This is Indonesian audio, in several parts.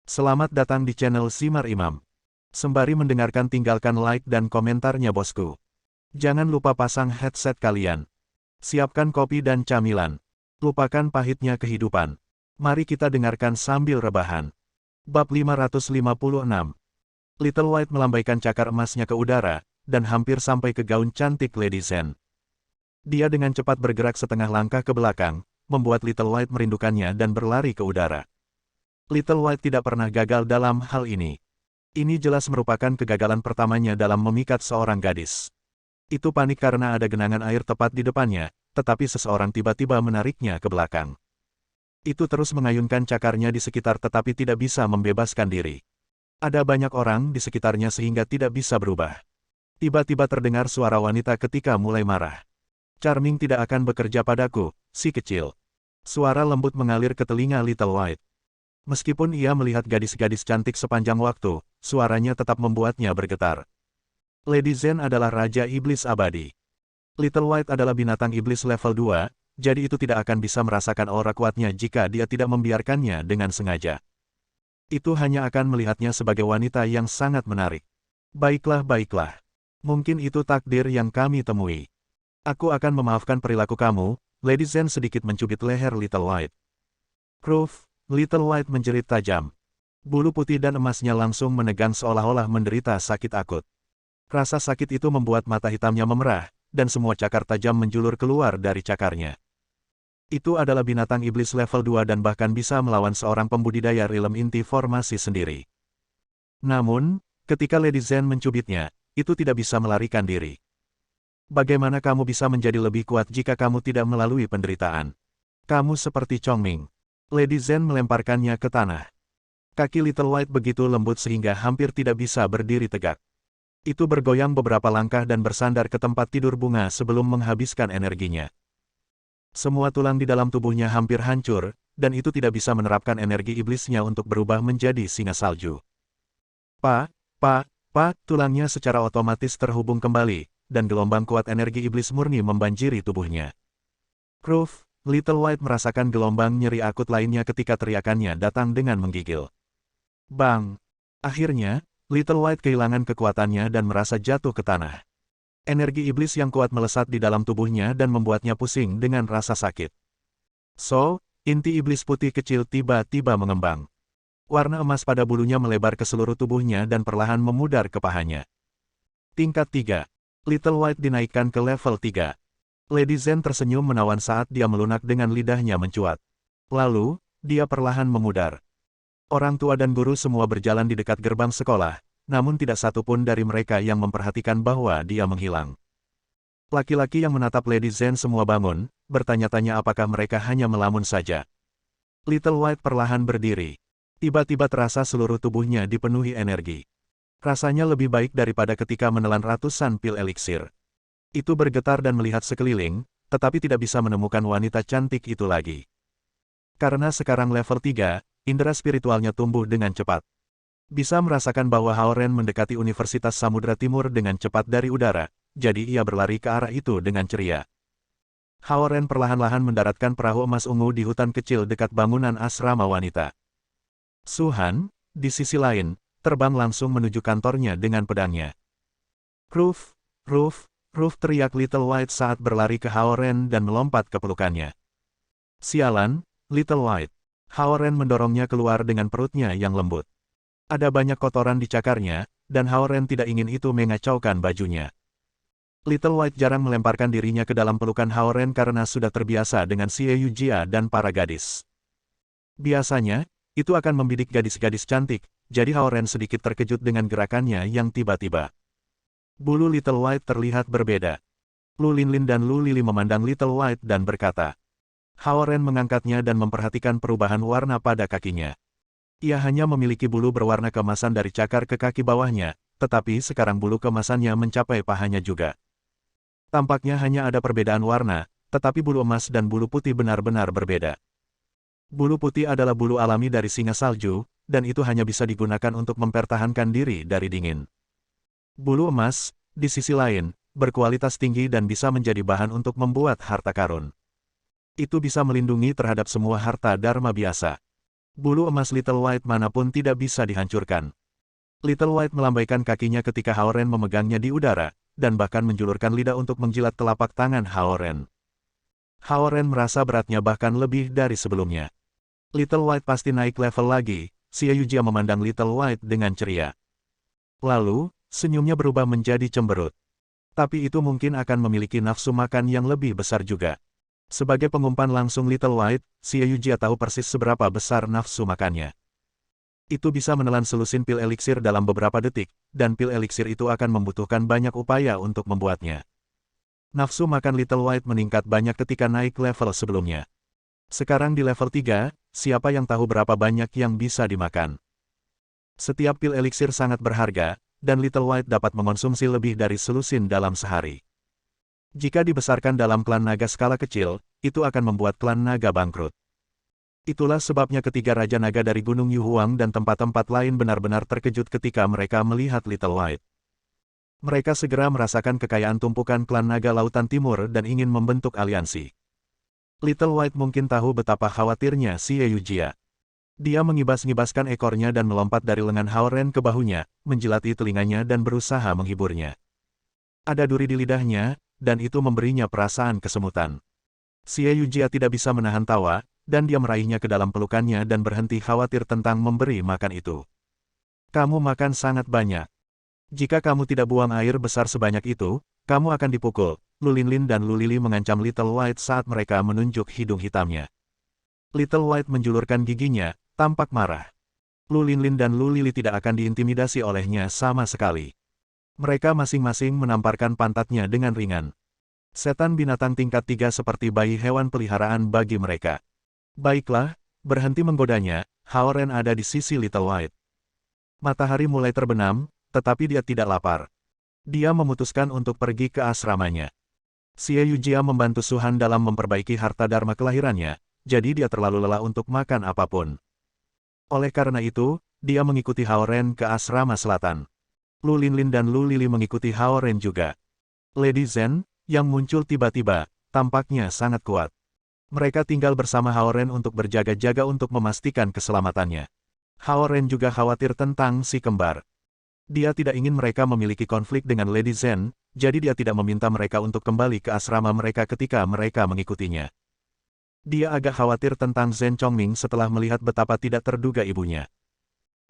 Selamat datang di channel Simar Imam. Sembari mendengarkan tinggalkan like dan komentarnya bosku. Jangan lupa pasang headset kalian. Siapkan kopi dan camilan. Lupakan pahitnya kehidupan. Mari kita dengarkan sambil rebahan. Bab 556. Little White melambaikan cakar emasnya ke udara, dan hampir sampai ke gaun cantik Lady Zen. Dia dengan cepat bergerak setengah langkah ke belakang, membuat Little White merindukannya dan berlari ke udara. Little White tidak pernah gagal dalam hal ini. Ini jelas merupakan kegagalan pertamanya dalam memikat seorang gadis. Itu panik karena ada genangan air tepat di depannya, tetapi seseorang tiba-tiba menariknya ke belakang. Itu terus mengayunkan cakarnya di sekitar tetapi tidak bisa membebaskan diri. Ada banyak orang di sekitarnya sehingga tidak bisa berubah. Tiba-tiba terdengar suara wanita ketika mulai marah. Charming tidak akan bekerja padaku, si kecil. Suara lembut mengalir ke telinga Little White. Meskipun ia melihat gadis-gadis cantik sepanjang waktu, suaranya tetap membuatnya bergetar. Lady Zen adalah Raja Iblis Abadi. Little White adalah binatang iblis level 2, jadi itu tidak akan bisa merasakan aura kuatnya jika dia tidak membiarkannya dengan sengaja. Itu hanya akan melihatnya sebagai wanita yang sangat menarik. Baiklah, baiklah. Mungkin itu takdir yang kami temui. Aku akan memaafkan perilaku kamu. Lady Zen sedikit mencubit leher Little White. Kruf, Little White menjerit tajam. Bulu putih dan emasnya langsung menegang seolah-olah menderita sakit akut. Rasa sakit itu membuat mata hitamnya memerah, dan semua cakar tajam menjulur keluar dari cakarnya. Itu adalah binatang iblis level 2 dan bahkan bisa melawan seorang pembudidaya rilem inti formasi sendiri. Namun, ketika Lady Zen mencubitnya, itu tidak bisa melarikan diri. Bagaimana kamu bisa menjadi lebih kuat jika kamu tidak melalui penderitaan? Kamu seperti Chongming. Lady Zen melemparkannya ke tanah. Kaki Little White begitu lembut sehingga hampir tidak bisa berdiri tegak. Itu bergoyang beberapa langkah dan bersandar ke tempat tidur bunga sebelum menghabiskan energinya. Semua tulang di dalam tubuhnya hampir hancur, dan itu tidak bisa menerapkan energi iblisnya untuk berubah menjadi singa salju. Tulangnya secara otomatis terhubung kembali, dan gelombang kuat energi iblis murni membanjiri tubuhnya. Kruf, Little White merasakan gelombang nyeri akut lainnya ketika teriakannya datang dengan menggigil. Bang! Akhirnya, Little White kehilangan kekuatannya dan merasa jatuh ke tanah. Energi iblis yang kuat melesat di dalam tubuhnya dan membuatnya pusing dengan rasa sakit. Inti iblis putih kecil tiba-tiba mengembang. Warna emas pada bulunya melebar ke seluruh tubuhnya dan perlahan memudar ke pahanya. Tingkat 3. Little White dinaikkan ke level 3. Lady Zen tersenyum menawan saat dia melunak dengan lidahnya mencuat. Lalu, dia perlahan memudar. Orang tua dan guru semua berjalan di dekat gerbang sekolah, namun tidak satu pun dari mereka yang memperhatikan bahwa dia menghilang. Laki-laki yang menatap Lady Zen semua bangun, bertanya-tanya apakah mereka hanya melamun saja. Little White perlahan berdiri. Tiba-tiba terasa seluruh tubuhnya dipenuhi energi. Rasanya lebih baik daripada ketika menelan ratusan pil eliksir. Itu bergetar dan melihat sekeliling, tetapi tidak bisa menemukan wanita cantik itu lagi. Karena sekarang level 3, indera spiritualnya tumbuh dengan cepat. Bisa merasakan bahwa Haoren mendekati Universitas Samudra Timur dengan cepat dari udara, jadi ia berlari ke arah itu dengan ceria. Haoren perlahan-lahan mendaratkan perahu emas ungu di hutan kecil dekat bangunan asrama wanita. Suhan, di sisi lain, terbang langsung menuju kantornya dengan pedangnya. Ruf, teriak Little White saat berlari ke Haoren dan melompat ke pelukannya. Sialan, Little White. Haoren mendorongnya keluar dengan perutnya yang lembut. Ada banyak kotoran di cakarnya, dan Haoren tidak ingin itu mengacaukan bajunya. Little White jarang melemparkan dirinya ke dalam pelukan Haoren karena sudah terbiasa dengan Xie Yujia dan para gadis. Biasanya, itu akan membidik gadis-gadis cantik, jadi Haoren sedikit terkejut dengan gerakannya yang tiba-tiba. Bulu Little White terlihat berbeda. Lu Linlin dan Lu Lili memandang Little White dan berkata. Haoren mengangkatnya dan memperhatikan perubahan warna pada kakinya. Ia hanya memiliki bulu berwarna keemasan dari cakar ke kaki bawahnya, tetapi sekarang bulu keemasannya mencapai pahanya juga. Tampaknya hanya ada perbedaan warna, tetapi bulu emas dan bulu putih benar-benar berbeda. Bulu putih adalah bulu alami dari singa salju, dan itu hanya bisa digunakan untuk mempertahankan diri dari dingin. Bulu emas, di sisi lain, berkualitas tinggi dan bisa menjadi bahan untuk membuat harta karun. Itu bisa melindungi terhadap semua harta dharma biasa. Bulu emas Little White manapun tidak bisa dihancurkan. Little White melambaikan kakinya ketika Haoren memegangnya di udara, dan bahkan menjulurkan lidah untuk menjilat telapak tangan Haoren. Haoren merasa beratnya bahkan lebih dari sebelumnya. Little White pasti naik level lagi, Xie Yujia memandang Little White dengan ceria. Lalu, senyumnya berubah menjadi cemberut. Tapi itu mungkin akan memiliki nafsu makan yang lebih besar juga. Sebagai pengumpan langsung Little White, Xie Yujia tahu persis seberapa besar nafsu makannya. Itu bisa menelan selusin pil eliksir dalam beberapa detik, dan pil eliksir itu akan membutuhkan banyak upaya untuk membuatnya. Nafsu makan Little White meningkat banyak ketika naik level sebelumnya. Sekarang di level 3, siapa yang tahu berapa banyak yang bisa dimakan. Setiap pil eliksir sangat berharga, dan Little White dapat mengonsumsi lebih dari selusin dalam sehari. Jika dibesarkan dalam klan naga skala kecil, itu akan membuat klan naga bangkrut. Itulah sebabnya ketiga Raja Naga dari Gunung Yuhuang dan tempat-tempat lain benar-benar terkejut ketika mereka melihat Little White. Mereka segera merasakan kekayaan tumpukan klan naga Lautan Timur dan ingin membentuk aliansi. Little White mungkin tahu betapa khawatirnya Xie Yujia. Dia mengibas-ngibaskan ekornya dan melompat dari lengan Haoren ke bahunya, menjilati telinganya dan berusaha menghiburnya. Ada duri di lidahnya, dan itu memberinya perasaan kesemutan. Xie Yujia tidak bisa menahan tawa, dan dia meraihnya ke dalam pelukannya dan berhenti khawatir tentang memberi makan itu. Kamu makan sangat banyak. Jika kamu tidak buang air besar sebanyak itu, kamu akan dipukul. Lu Linlin dan Lu Lili mengancam Little White saat mereka menunjuk hidung hitamnya. Little White menjulurkan giginya, tampak marah. Lu Linlin dan Lu Lili tidak akan diintimidasi olehnya sama sekali. Mereka masing-masing menamparkan pantatnya dengan ringan. Setan binatang tingkat 3 seperti bayi hewan peliharaan bagi mereka. Baiklah, berhenti menggodanya, Haoren ada di sisi Little White. Matahari mulai terbenam, tetapi dia tidak lapar. Dia memutuskan untuk pergi ke asramanya. Xie Yujia membantu Suhan dalam memperbaiki harta dharma kelahirannya, jadi dia terlalu lelah untuk makan apapun. Oleh karena itu, dia mengikuti Haoren ke asrama selatan. Lu Linlin dan Lu Lili mengikuti Haoren juga. Lady Zhen, yang muncul tiba-tiba, tampaknya sangat kuat. Mereka tinggal bersama Haoren untuk berjaga-jaga untuk memastikan keselamatannya. Haoren juga khawatir tentang si kembar. Dia tidak ingin mereka memiliki konflik dengan Lady Zhen, jadi dia tidak meminta mereka untuk kembali ke asrama mereka ketika mereka mengikutinya. Dia agak khawatir tentang Zhen Chongming setelah melihat betapa tidak terduga ibunya.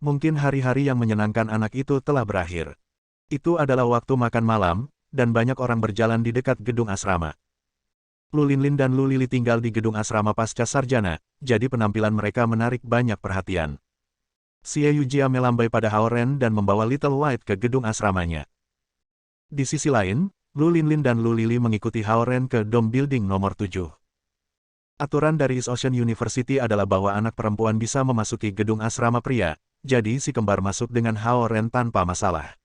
Mungkin hari-hari yang menyenangkan anak itu telah berakhir. Itu adalah waktu makan malam, dan banyak orang berjalan di dekat gedung asrama. Lu Linlin dan Lu Lili tinggal di gedung asrama pasca sarjana, jadi penampilan mereka menarik banyak perhatian. Xie Yujia melambai pada Haoren dan membawa Little White ke gedung asramanya. Di sisi lain, Lu Linlin dan Lu Lili mengikuti Haoren ke Dome Building nomor 7. Aturan dari East Ocean University adalah bahwa anak perempuan bisa memasuki gedung asrama pria, jadi si kembar masuk dengan Haoren tanpa masalah.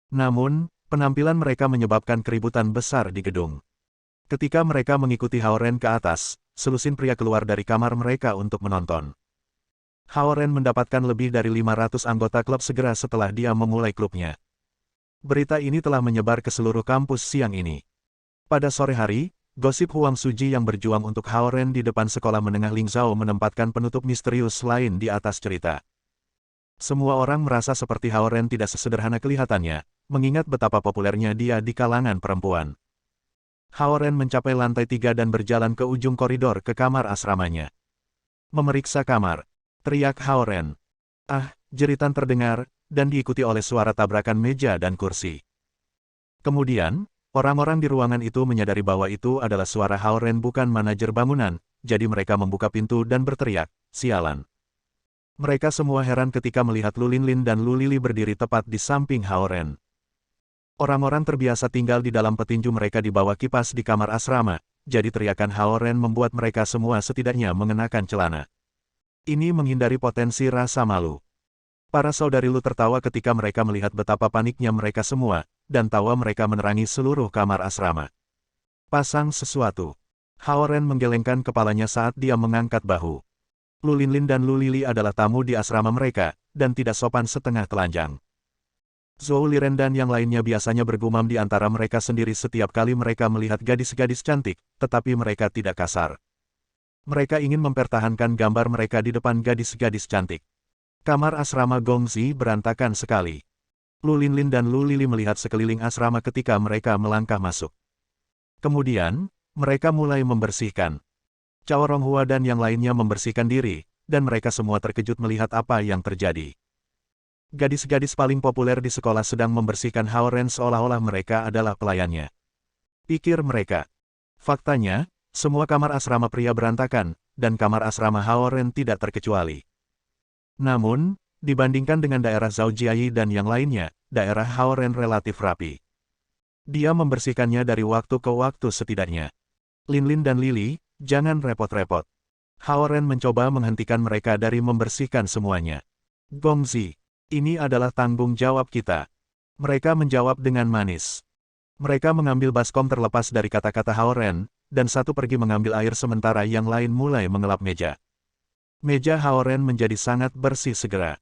Namun, penampilan mereka menyebabkan keributan besar di gedung. Ketika mereka mengikuti Haoren ke atas, selusin pria keluar dari kamar mereka untuk menonton. Haoren mendapatkan lebih dari 500 anggota klub segera setelah dia memulai klubnya. Berita ini telah menyebar ke seluruh kampus siang ini. Pada sore hari, gosip Huang Suji yang berjuang untuk Haoren di depan sekolah menengah Lingzhou menempatkan penutup misterius lain di atas cerita. Semua orang merasa seperti Haoren tidak sesederhana kelihatannya, mengingat betapa populernya dia di kalangan perempuan. Haoren mencapai lantai 3 dan berjalan ke ujung koridor ke kamar asramanya. Memeriksa kamar. Teriak Haoren. Ah, jeritan terdengar, dan diikuti oleh suara tabrakan meja dan kursi. Kemudian, orang-orang di ruangan itu menyadari bahwa itu adalah suara Haoren bukan manajer bangunan, jadi mereka membuka pintu dan berteriak, sialan. Mereka semua heran ketika melihat Lu Linlin dan Lu Lili berdiri tepat di samping Haoren. Orang-orang terbiasa tinggal di dalam petinju mereka di bawah kipas di kamar asrama, jadi teriakan Haoren membuat mereka semua setidaknya mengenakan celana. Ini menghindari potensi rasa malu. Para saudari Lu tertawa ketika mereka melihat betapa paniknya mereka semua, dan tawa mereka menerangi seluruh kamar asrama. Pasang sesuatu. Haoren menggelengkan kepalanya saat dia mengangkat bahu. Lu Linlin dan Lu Lili adalah tamu di asrama mereka, dan tidak sopan setengah telanjang. Zhou Liren dan yang lainnya biasanya bergumam di antara mereka sendiri setiap kali mereka melihat gadis-gadis cantik, tetapi mereka tidak kasar. Mereka ingin mempertahankan gambar mereka di depan gadis-gadis cantik. Kamar asrama Gongzi berantakan sekali. Lu Linlin dan Lu Lili melihat sekeliling asrama ketika mereka melangkah masuk. Kemudian, mereka mulai membersihkan. Cao Ronghua dan yang lainnya membersihkan diri, dan mereka semua terkejut melihat apa yang terjadi. Gadis-gadis paling populer di sekolah sedang membersihkan Haoren seolah-olah mereka adalah pelayannya. Pikir mereka. Faktanya, semua kamar asrama pria berantakan, dan kamar asrama Haoren tidak terkecuali. Namun, dibandingkan dengan daerah Zhao Jiayi dan yang lainnya, daerah Haoren relatif rapi. Dia membersihkannya dari waktu ke waktu setidaknya. Linlin dan Lili, jangan repot-repot. Haoren mencoba menghentikan mereka dari membersihkan semuanya. Gongzi, ini adalah tanggung jawab kita. Mereka menjawab dengan manis. Mereka mengambil baskom terlepas dari kata-kata Haoren, dan satu pergi mengambil air sementara yang lain mulai mengelap meja. Meja Haoren menjadi sangat bersih segera.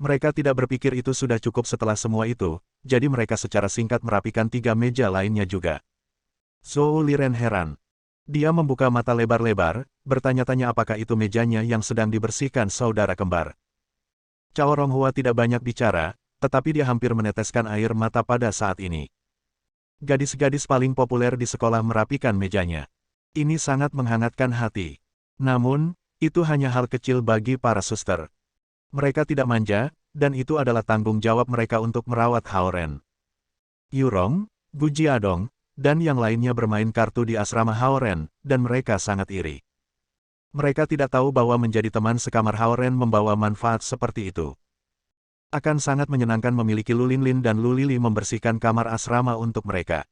Mereka tidak berpikir itu sudah cukup setelah semua itu, jadi mereka secara singkat merapikan 3 meja lainnya juga. Zhou Liren heran. Dia membuka mata lebar-lebar, bertanya-tanya apakah itu mejanya yang sedang dibersihkan saudara kembar. Cao Ronghua tidak banyak bicara, tetapi dia hampir meneteskan air mata pada saat ini. Gadis-gadis paling populer di sekolah merapikan mejanya. Ini sangat menghangatkan hati. Namun, itu hanya hal kecil bagi para suster. Mereka tidak manja, dan itu adalah tanggung jawab mereka untuk merawat Haoren. Yurong, Gu Jiadong, dan yang lainnya bermain kartu di asrama Haoren, dan mereka sangat iri. Mereka tidak tahu bahwa menjadi teman sekamar Haoren membawa manfaat seperti itu. Akan sangat menyenangkan memiliki Lu Linlin dan Lu Lili membersihkan kamar asrama untuk mereka.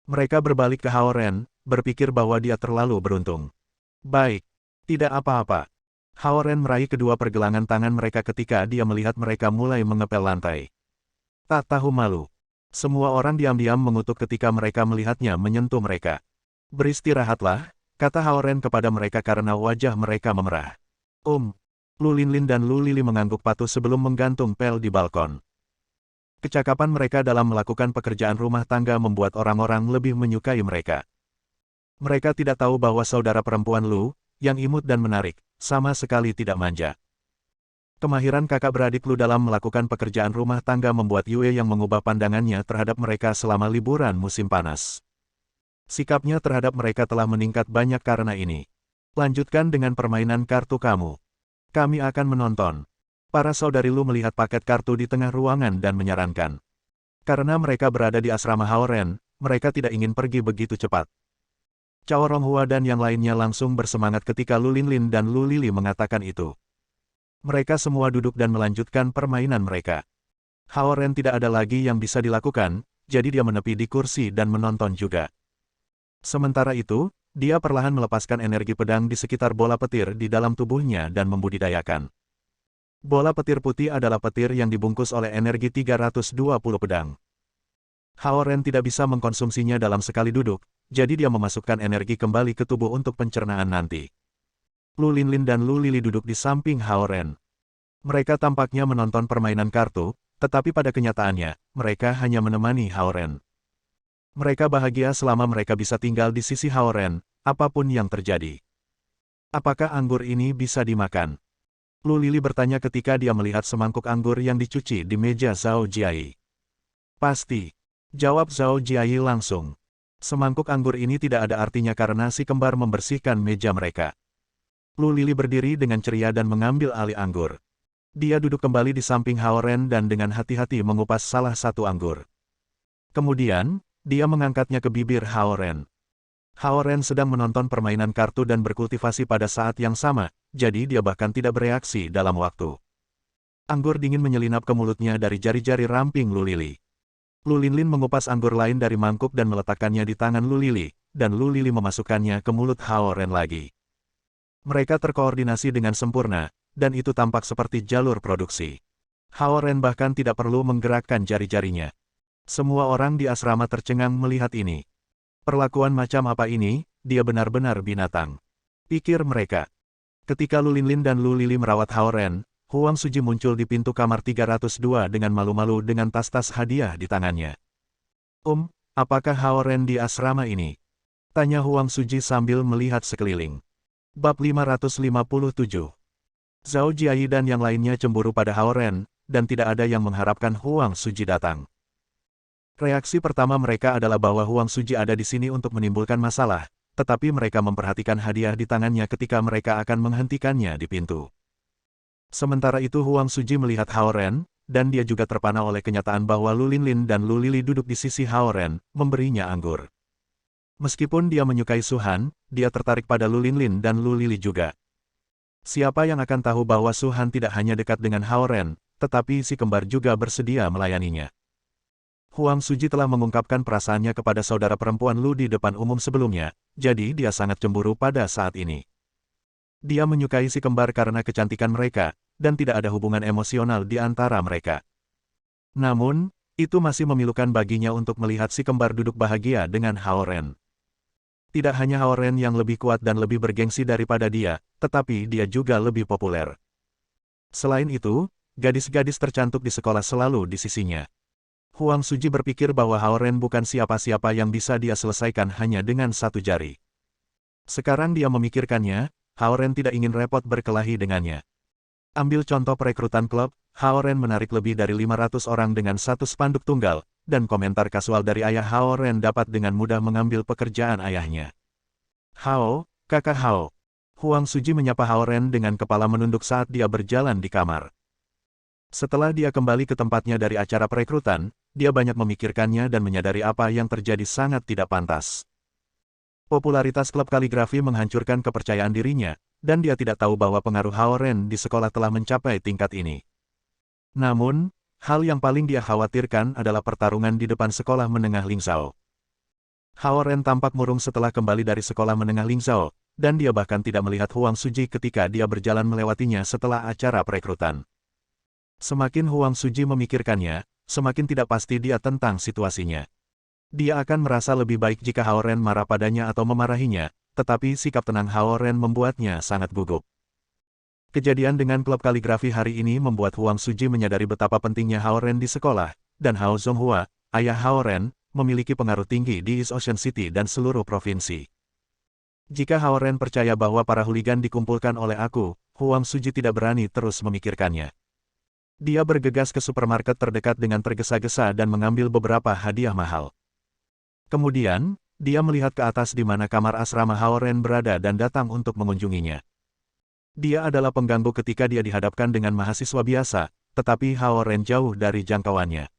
Mereka berbalik ke Haoren, berpikir bahwa dia terlalu beruntung. Baik. Tidak apa-apa. Haoren meraih kedua pergelangan tangan mereka ketika dia melihat mereka mulai mengepel lantai. Tak tahu malu. Semua orang diam-diam mengutuk ketika mereka melihatnya menyentuh mereka. Beristirahatlah, kata Haoren kepada mereka karena wajah mereka memerah. Lu Linlin dan Lu Lili mengangguk patuh sebelum menggantung pel di balkon. Kecakapan mereka dalam melakukan pekerjaan rumah tangga membuat orang-orang lebih menyukai mereka. Mereka tidak tahu bahwa saudara perempuan Lu, yang imut dan menarik, sama sekali tidak manja. Kemahiran kakak beradik Lu dalam melakukan pekerjaan rumah tangga membuat Yue yang mengubah pandangannya terhadap mereka selama liburan musim panas. Sikapnya terhadap mereka telah meningkat banyak karena ini. Lanjutkan dengan permainan kartu kamu. Kami akan menonton. Para saudari Lu melihat paket kartu di tengah ruangan dan menyarankan. Karena mereka berada di asrama Haoren, mereka tidak ingin pergi begitu cepat. Cao Ronghua dan yang lainnya langsung bersemangat ketika Lu Linlin dan Lu Lili mengatakan itu. Mereka semua duduk dan melanjutkan permainan mereka. Haoren tidak ada lagi yang bisa dilakukan, jadi dia menepi di kursi dan menonton juga. Sementara itu, dia perlahan melepaskan energi pedang di sekitar bola petir di dalam tubuhnya dan membudidayakan. Bola petir putih adalah petir yang dibungkus oleh energi 320 pedang. Haoren tidak bisa mengkonsumsinya dalam sekali duduk, jadi dia memasukkan energi kembali ke tubuh untuk pencernaan nanti. Lu Linlin dan Lu Lili duduk di samping Haoren. Mereka tampaknya menonton permainan kartu, tetapi pada kenyataannya, mereka hanya menemani Haoren. Mereka bahagia selama mereka bisa tinggal di sisi Haoren, apapun yang terjadi. Apakah anggur ini bisa dimakan? Lu Lili bertanya ketika dia melihat semangkuk anggur yang dicuci di meja Zhao Jiayi. Pasti. Jawab Zhao Jiayi langsung. Semangkuk anggur ini tidak ada artinya karena si kembar membersihkan meja mereka. Lu Lili berdiri dengan ceria dan mengambil alih anggur. Dia duduk kembali di samping Haoren dan dengan hati-hati mengupas salah satu anggur. Kemudian, dia mengangkatnya ke bibir Haoren. Haoren sedang menonton permainan kartu dan berkultivasi pada saat yang sama, jadi dia bahkan tidak bereaksi dalam waktu. Anggur dingin menyelinap ke mulutnya dari jari-jari ramping Lu Lili. Lu Linlin mengupas anggur lain dari mangkuk dan meletakkannya di tangan Lu Lili, dan Lu Lili memasukkannya ke mulut Haoren lagi. Mereka terkoordinasi dengan sempurna, dan itu tampak seperti jalur produksi. Haoren bahkan tidak perlu menggerakkan jari-jarinya. Semua orang di asrama tercengang melihat ini. Perlakuan macam apa ini, dia benar-benar binatang. Pikir mereka. Ketika Lu Linlin dan Lu Lili merawat Haoren, Huang Suji muncul di pintu kamar 302 dengan malu-malu dengan tas-tas hadiah di tangannya. Apakah Haoren di asrama ini? Tanya Huang Suji sambil melihat sekeliling. Bab 557. Zhao Jiayi dan yang lainnya cemburu pada Hao Ren, dan tidak ada yang mengharapkan Huang Suji datang. Reaksi pertama mereka adalah bahwa Huang Suji ada di sini untuk menimbulkan masalah, tetapi mereka memperhatikan hadiah di tangannya ketika mereka akan menghentikannya di pintu. Sementara itu Huang Suji melihat Hao Ren, dan dia juga terpana oleh kenyataan bahwa Lu Linlin dan Lu Lili duduk di sisi Hao Ren, memberinya anggur. Meskipun dia menyukai Su Han, dia tertarik pada Lu Linlin dan Lu Lili juga. Siapa yang akan tahu bahwa Su Han tidak hanya dekat dengan Hao Ren, tetapi si kembar juga bersedia melayaninya. Huang Suji telah mengungkapkan perasaannya kepada saudara perempuan Lu di depan umum sebelumnya, jadi dia sangat cemburu pada saat ini. Dia menyukai si kembar karena kecantikan mereka, dan tidak ada hubungan emosional di antara mereka. Namun, itu masih memilukan baginya untuk melihat si kembar duduk bahagia dengan Hao Ren. Tidak hanya Hao Ren yang lebih kuat dan lebih bergengsi daripada dia, tetapi dia juga lebih populer. Selain itu, gadis-gadis tercantik di sekolah selalu di sisinya. Huang Suji berpikir bahwa Hao Ren bukan siapa-siapa yang bisa dia selesaikan hanya dengan satu jari. Sekarang dia memikirkannya, Hao Ren tidak ingin repot berkelahi dengannya. Ambil contoh perekrutan klub, Hao Ren menarik lebih dari 500 orang dengan satu spanduk tunggal, dan komentar kasual dari ayah Hao Ren dapat dengan mudah mengambil pekerjaan ayahnya. Hao, kakak Hao. Huang Suji menyapa Hao Ren dengan kepala menunduk saat dia berjalan di kamar. Setelah dia kembali ke tempatnya dari acara perekrutan, dia banyak memikirkannya dan menyadari apa yang terjadi sangat tidak pantas. Popularitas klub kaligrafi menghancurkan kepercayaan dirinya, dan dia tidak tahu bahwa pengaruh Hao Ren di sekolah telah mencapai tingkat ini. Namun, hal yang paling dia khawatirkan adalah pertarungan di depan sekolah menengah Lingzhou. Hao Ren tampak murung setelah kembali dari sekolah menengah Lingzhou, dan dia bahkan tidak melihat Huang Suji ketika dia berjalan melewatinya setelah acara perekrutan. Semakin Huang Suji memikirkannya, semakin tidak pasti dia tentang situasinya. Dia akan merasa lebih baik jika Hao Ren marah padanya atau memarahinya, tetapi sikap tenang Hao Ren membuatnya sangat gugup. Kejadian dengan klub kaligrafi hari ini membuat Huang Suji menyadari betapa pentingnya Hao Ren di sekolah, dan Hao Zonghua, ayah Hao Ren, memiliki pengaruh tinggi di East Ocean City dan seluruh provinsi. Jika Hao Ren percaya bahwa para hooligan dikumpulkan oleh aku, Huang Suji tidak berani terus memikirkannya. Dia bergegas ke supermarket terdekat dengan tergesa-gesa dan mengambil beberapa hadiah mahal. Kemudian, dia melihat ke atas di mana kamar asrama Hao Ren berada dan datang untuk mengunjunginya. Dia adalah pengganggu ketika dia dihadapkan dengan mahasiswa biasa, tetapi Hao Ren jauh dari jangkauannya.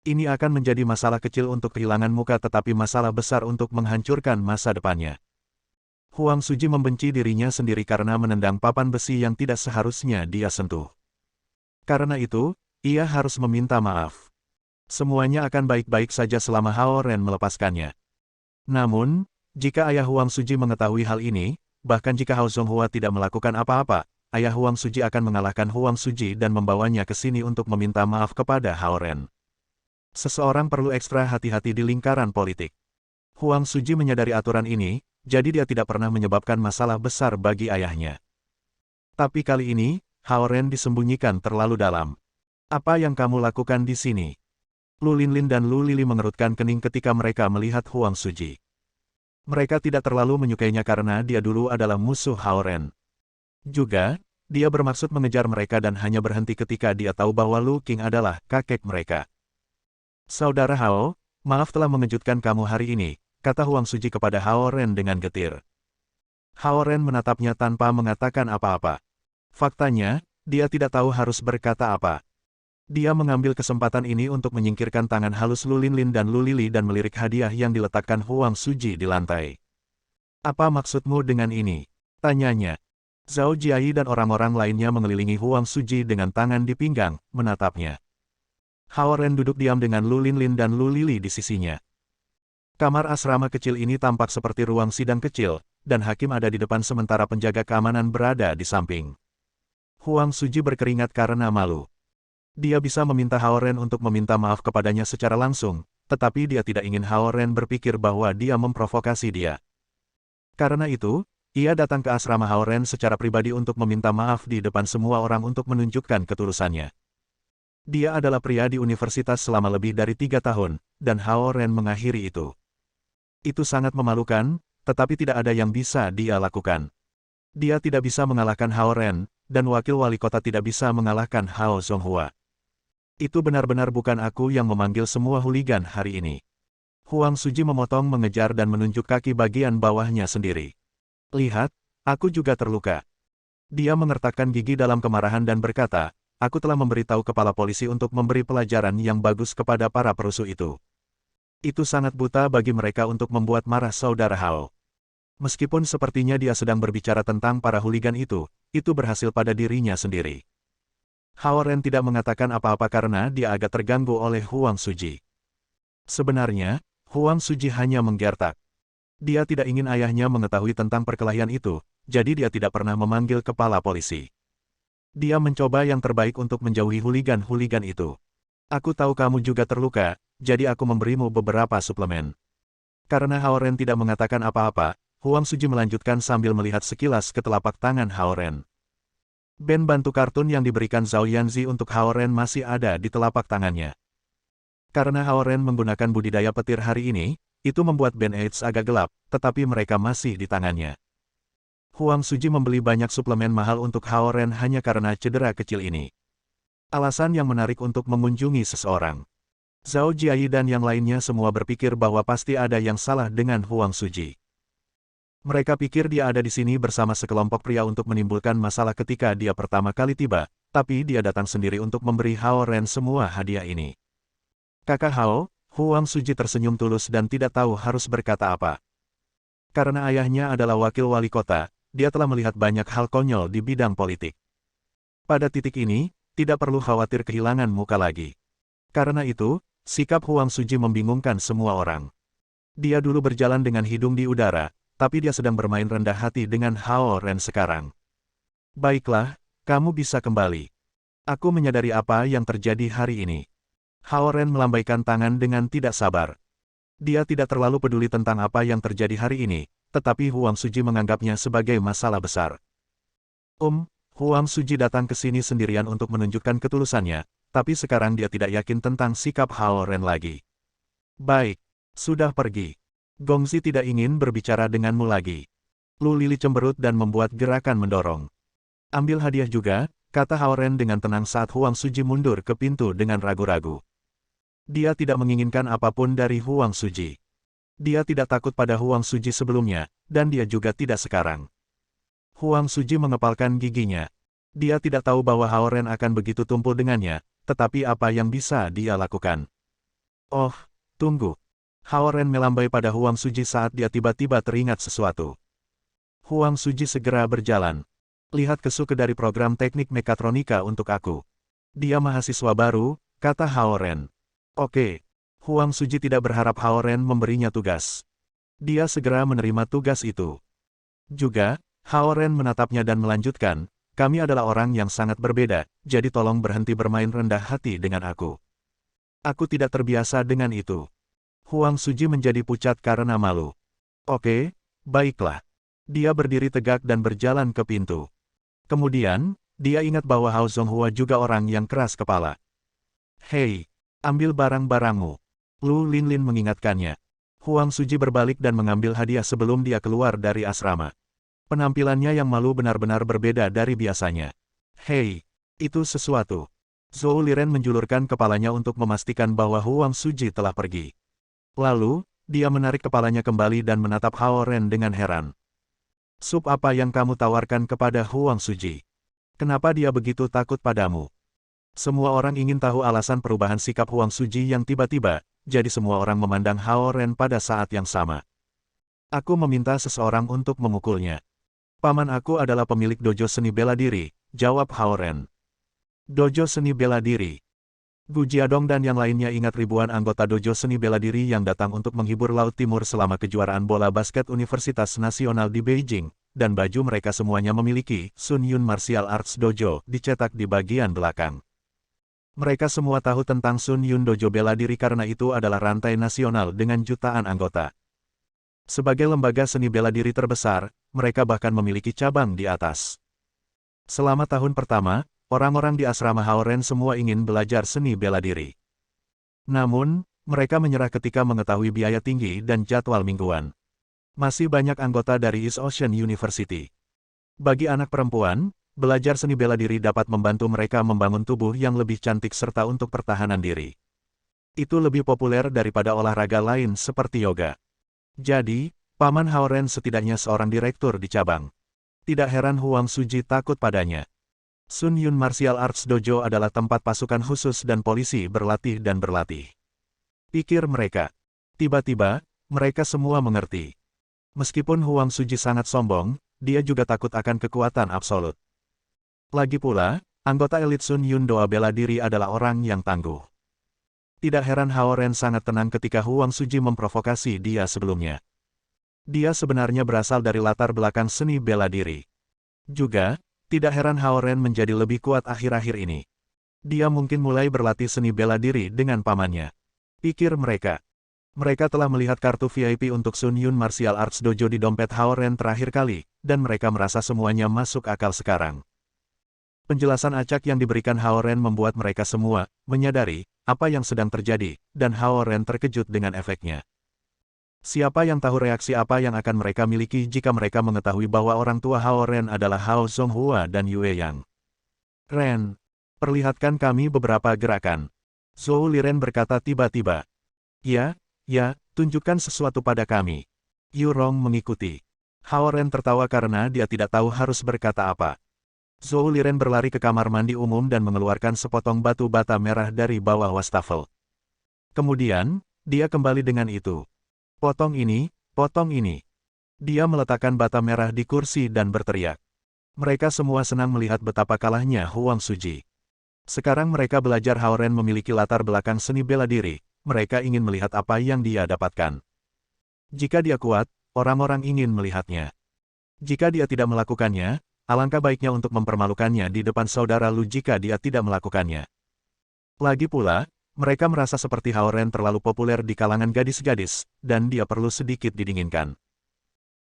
Ini akan menjadi masalah kecil untuk kehilangan muka tetapi masalah besar untuk menghancurkan masa depannya. Huang Suji membenci dirinya sendiri karena menendang papan besi yang tidak seharusnya dia sentuh. Karena itu, ia harus meminta maaf. Semuanya akan baik-baik saja selama Hao Ren melepaskannya. Namun, jika ayah Huang Suji mengetahui hal ini, bahkan jika Hao Zonghua tidak melakukan apa-apa, ayah Huang Suji akan mengalahkan Huang Suji dan membawanya ke sini untuk meminta maaf kepada Hao Ren. Seseorang perlu ekstra hati-hati di lingkaran politik. Huang Suji menyadari aturan ini, jadi dia tidak pernah menyebabkan masalah besar bagi ayahnya. Tapi kali ini, Hao Ren disembunyikan terlalu dalam. Apa yang kamu lakukan di sini? Lu Linlin dan Lu Lili mengerutkan kening ketika mereka melihat Huang Suji. Mereka tidak terlalu menyukainya karena dia dulu adalah musuh Hao Ren. Juga, dia bermaksud mengejar mereka dan hanya berhenti ketika dia tahu bahwa Lu Qing adalah kakek mereka. Saudara Hao, maaf telah mengejutkan kamu hari ini, kata Huang Suji kepada Hao Ren dengan getir. Hao Ren menatapnya tanpa mengatakan apa-apa. Faktanya, dia tidak tahu harus berkata apa. Dia mengambil kesempatan ini untuk menyingkirkan tangan halus Lu Linlin dan Lu Lili dan melirik hadiah yang diletakkan Huang Suji di lantai. Apa maksudmu dengan ini? Tanyanya. Zhao Jiayi dan orang-orang lainnya mengelilingi Huang Suji dengan tangan di pinggang, menatapnya. Hao Ren duduk diam dengan Lu Linlin dan Lu Lili di sisinya. Kamar asrama kecil ini tampak seperti ruang sidang kecil, dan hakim ada di depan sementara penjaga keamanan berada di samping. Huang Suji berkeringat karena malu. Dia bisa meminta Hao Ren untuk meminta maaf kepadanya secara langsung, tetapi dia tidak ingin Hao Ren berpikir bahwa dia memprovokasi dia. Karena itu, ia datang ke asrama Hao Ren secara pribadi untuk meminta maaf di depan semua orang untuk menunjukkan ketulusannya. Dia adalah pria di universitas selama lebih dari 3 tahun, dan Hao Ren mengakhiri itu. Itu sangat memalukan, tetapi tidak ada yang bisa dia lakukan. Dia tidak bisa mengalahkan Hao Ren, dan wakil wali kota tidak bisa mengalahkan Hao Zonghua. Itu benar-benar bukan aku yang memanggil semua hooligan hari ini. Huang Suji memotong mengejar dan menunjuk kaki bagian bawahnya sendiri. Lihat, aku juga terluka. Dia mengertakkan gigi dalam kemarahan dan berkata, aku telah memberitahu kepala polisi untuk memberi pelajaran yang bagus kepada para perusuh itu. Itu sangat buta bagi mereka untuk membuat marah saudara Hao. Meskipun sepertinya dia sedang berbicara tentang para hooligan itu berhasil pada dirinya sendiri. Hao Ren tidak mengatakan apa-apa karena dia agak terganggu oleh Huang Suji. Sebenarnya, Huang Suji hanya menggertak. Dia tidak ingin ayahnya mengetahui tentang perkelahian itu, jadi dia tidak pernah memanggil kepala polisi. Dia mencoba yang terbaik untuk menjauhi hooligan-hooligan itu. Aku tahu kamu juga terluka, jadi aku memberimu beberapa suplemen. Karena Hao Ren tidak mengatakan apa-apa, Huang Suji melanjutkan sambil melihat sekilas ke telapak tangan Hao Ren. Band bantu kartun yang diberikan Zhao Yanzi untuk Hao Ren masih ada di telapak tangannya. Karena Hao Ren menggunakan budidaya petir hari ini, itu membuat band-aids agak gelap, tetapi mereka masih di tangannya. Huang Suji membeli banyak suplemen mahal untuk Hao Ren hanya karena cedera kecil ini. Alasan yang menarik untuk mengunjungi seseorang. Zhao Jiayi dan yang lainnya semua berpikir bahwa pasti ada yang salah dengan Huang Suji. Mereka pikir dia ada di sini bersama sekelompok pria untuk menimbulkan masalah ketika dia pertama kali tiba, tapi dia datang sendiri untuk memberi Hao Ren semua hadiah ini. Kakak Hao, Huang Suji tersenyum tulus dan tidak tahu harus berkata apa. Karena ayahnya adalah wakil wali kota, dia telah melihat banyak hal konyol di bidang politik. Pada titik ini, tidak perlu khawatir kehilangan muka lagi. Karena itu, sikap Huang Suji membingungkan semua orang. Dia dulu berjalan dengan hidung di udara, tapi dia sedang bermain rendah hati dengan Hao Ren sekarang. Baiklah, kamu bisa kembali. Aku menyadari apa yang terjadi hari ini. Hao Ren melambaikan tangan dengan tidak sabar. Dia tidak terlalu peduli tentang apa yang terjadi hari ini, tetapi Huang Suji menganggapnya sebagai masalah besar. Huang Suji datang ke sini sendirian untuk menunjukkan ketulusannya, tapi sekarang dia tidak yakin tentang sikap Hao Ren lagi. Baik, sudah pergi. Gongzi tidak ingin berbicara denganmu lagi. Lu Lili cemberut dan membuat gerakan mendorong. Ambil hadiah juga, kata Hao Ren dengan tenang saat Huang Suji mundur ke pintu dengan ragu-ragu. Dia tidak menginginkan apapun dari Huang Suji. Dia tidak takut pada Huang Suji sebelumnya, dan dia juga tidak sekarang. Huang Suji mengepalkan giginya. Dia tidak tahu bahwa Hao Ren akan begitu tumpul dengannya, tetapi apa yang bisa dia lakukan? Oh, tunggu. Hao Ren melambai pada Huang Suji saat dia tiba-tiba teringat sesuatu. Huang Suji segera berjalan. Lihat kesuke dari program teknik mekatronika untuk aku. Dia mahasiswa baru, kata Hao Ren. Oke. Huang Suji tidak berharap Hao Ren memberinya tugas. Dia segera menerima tugas itu. Juga, Hao Ren menatapnya dan melanjutkan, kami adalah orang yang sangat berbeda, jadi tolong berhenti bermain rendah hati dengan aku. Aku tidak terbiasa dengan itu. Huang Suji menjadi pucat karena malu. Oke, baiklah. Dia berdiri tegak dan berjalan ke pintu. Kemudian, dia ingat bahwa Hao Zonghua juga orang yang keras kepala. Hei, ambil barang-barangmu. Lu Linlin mengingatkannya. Huang Suji berbalik dan mengambil hadiah sebelum dia keluar dari asrama. Penampilannya yang malu benar-benar berbeda dari biasanya. Hei, itu sesuatu. Zhou Liren menjulurkan kepalanya untuk memastikan bahwa Huang Suji telah pergi. Lalu, dia menarik kepalanya kembali dan menatap Hao Ren dengan heran. Sup apa yang kamu tawarkan kepada Huang Suji? Kenapa dia begitu takut padamu? Semua orang ingin tahu alasan perubahan sikap Huang Suji yang tiba-tiba, jadi semua orang memandang Hao Ren pada saat yang sama. Aku meminta seseorang untuk memukulnya. Paman aku adalah pemilik dojo seni bela diri, jawab Hao Ren. Dojo seni bela diri. Gu Jiadong dan yang lainnya ingat ribuan anggota dojo seni bela diri yang datang untuk menghibur Laut Timur selama kejuaraan bola basket Universitas Nasional di Beijing, dan baju mereka semuanya memiliki Sun Yun Martial Arts Dojo dicetak di bagian belakang. Mereka semua tahu tentang Sun Yun Dojo bela diri karena itu adalah rantai nasional dengan jutaan anggota. Sebagai lembaga seni bela diri terbesar, mereka bahkan memiliki cabang di atas. Selama tahun pertama, orang-orang di asrama Hao Ren semua ingin belajar seni bela diri. Namun, mereka menyerah ketika mengetahui biaya tinggi dan jadwal mingguan. Masih banyak anggota dari East Ocean University. Bagi anak perempuan, belajar seni bela diri dapat membantu mereka membangun tubuh yang lebih cantik serta untuk pertahanan diri. Itu lebih populer daripada olahraga lain seperti yoga. Jadi, Paman Haoren setidaknya seorang direktur di cabang. Tidak heran Huang Suji takut padanya. Sun Yun Martial Arts Dojo adalah tempat pasukan khusus dan polisi berlatih dan berlatih. Pikir mereka. Tiba-tiba, mereka semua mengerti. Meskipun Huang Suji sangat sombong, dia juga takut akan kekuatan absolut. Lagi pula, anggota elit Sun Yun Doa bela diri adalah orang yang tangguh. Tidak heran Haoren sangat tenang ketika Huang Suji memprovokasi dia sebelumnya. Dia sebenarnya berasal dari latar belakang seni bela diri. Juga, tidak heran Haoren menjadi lebih kuat akhir-akhir ini. Dia mungkin mulai berlatih seni bela diri dengan pamannya. Pikir mereka. Mereka telah melihat kartu VIP untuk Sun Yun Martial Arts Dojo di dompet Haoren terakhir kali, dan mereka merasa semuanya masuk akal sekarang. Penjelasan acak yang diberikan Haoren membuat mereka semua menyadari apa yang sedang terjadi, dan Haoren terkejut dengan efeknya. Siapa yang tahu reaksi apa yang akan mereka miliki jika mereka mengetahui bahwa orang tua Haoren adalah Hao Zonghua dan Yue Yang. Ren, perlihatkan kami beberapa gerakan. Zhou Liren berkata tiba-tiba. Ya, tunjukkan sesuatu pada kami. Yu Rong mengikuti. Haoren tertawa karena dia tidak tahu harus berkata apa. Zhou Liren berlari ke kamar mandi umum dan mengeluarkan sepotong batu bata merah dari bawah wastafel. Kemudian, dia kembali dengan itu. Potong ini, potong ini. Dia meletakkan bata merah di kursi dan berteriak. Mereka semua senang melihat betapa kalahnya Huang Suji. Sekarang mereka belajar Haoren memiliki latar belakang seni bela diri. Mereka ingin melihat apa yang dia dapatkan. Jika dia kuat, orang-orang ingin melihatnya. Jika dia tidak melakukannya, alangkah baiknya untuk mempermalukannya di depan saudara Lu jika dia tidak melakukannya. Lagi pula, mereka merasa seperti Haoren terlalu populer di kalangan gadis-gadis, dan dia perlu sedikit didinginkan.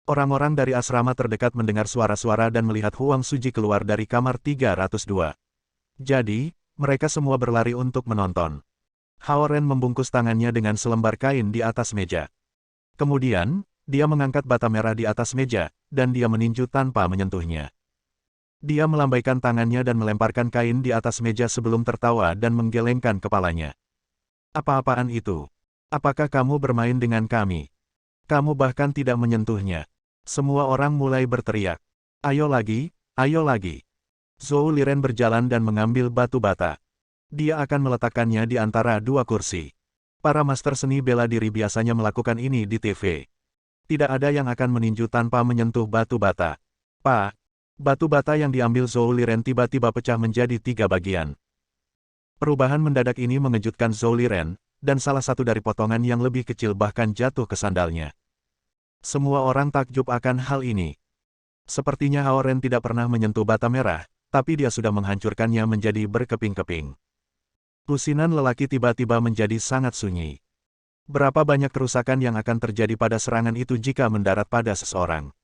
Orang-orang dari asrama terdekat mendengar suara-suara dan melihat Huang Suji keluar dari kamar 302. Jadi, mereka semua berlari untuk menonton. Haoren membungkus tangannya dengan selembar kain di atas meja. Kemudian, dia mengangkat bata merah di atas meja, dan dia meninju tanpa menyentuhnya. Dia melambaikan tangannya dan melemparkan kain di atas meja sebelum tertawa dan menggelengkan kepalanya. Apa-apaan itu? Apakah kamu bermain dengan kami? Kamu bahkan tidak menyentuhnya. Semua orang mulai berteriak. Ayo lagi, ayo lagi. Zhou Liren berjalan dan mengambil batu bata. Dia akan meletakkannya di antara dua kursi. Para master seni bela diri biasanya melakukan ini di TV. Tidak ada yang akan meninju tanpa menyentuh batu bata. Pak, batu bata yang diambil Zhou Liren tiba-tiba pecah menjadi 3 bagian. Perubahan mendadak ini mengejutkan Zhou Liren, dan salah satu dari potongan yang lebih kecil bahkan jatuh ke sandalnya. Semua orang takjub akan hal ini. Sepertinya Haoren tidak pernah menyentuh bata merah, tapi dia sudah menghancurkannya menjadi berkeping-keping. Lusinan lelaki tiba-tiba menjadi sangat sunyi. Berapa banyak kerusakan yang akan terjadi pada serangan itu jika mendarat pada seseorang.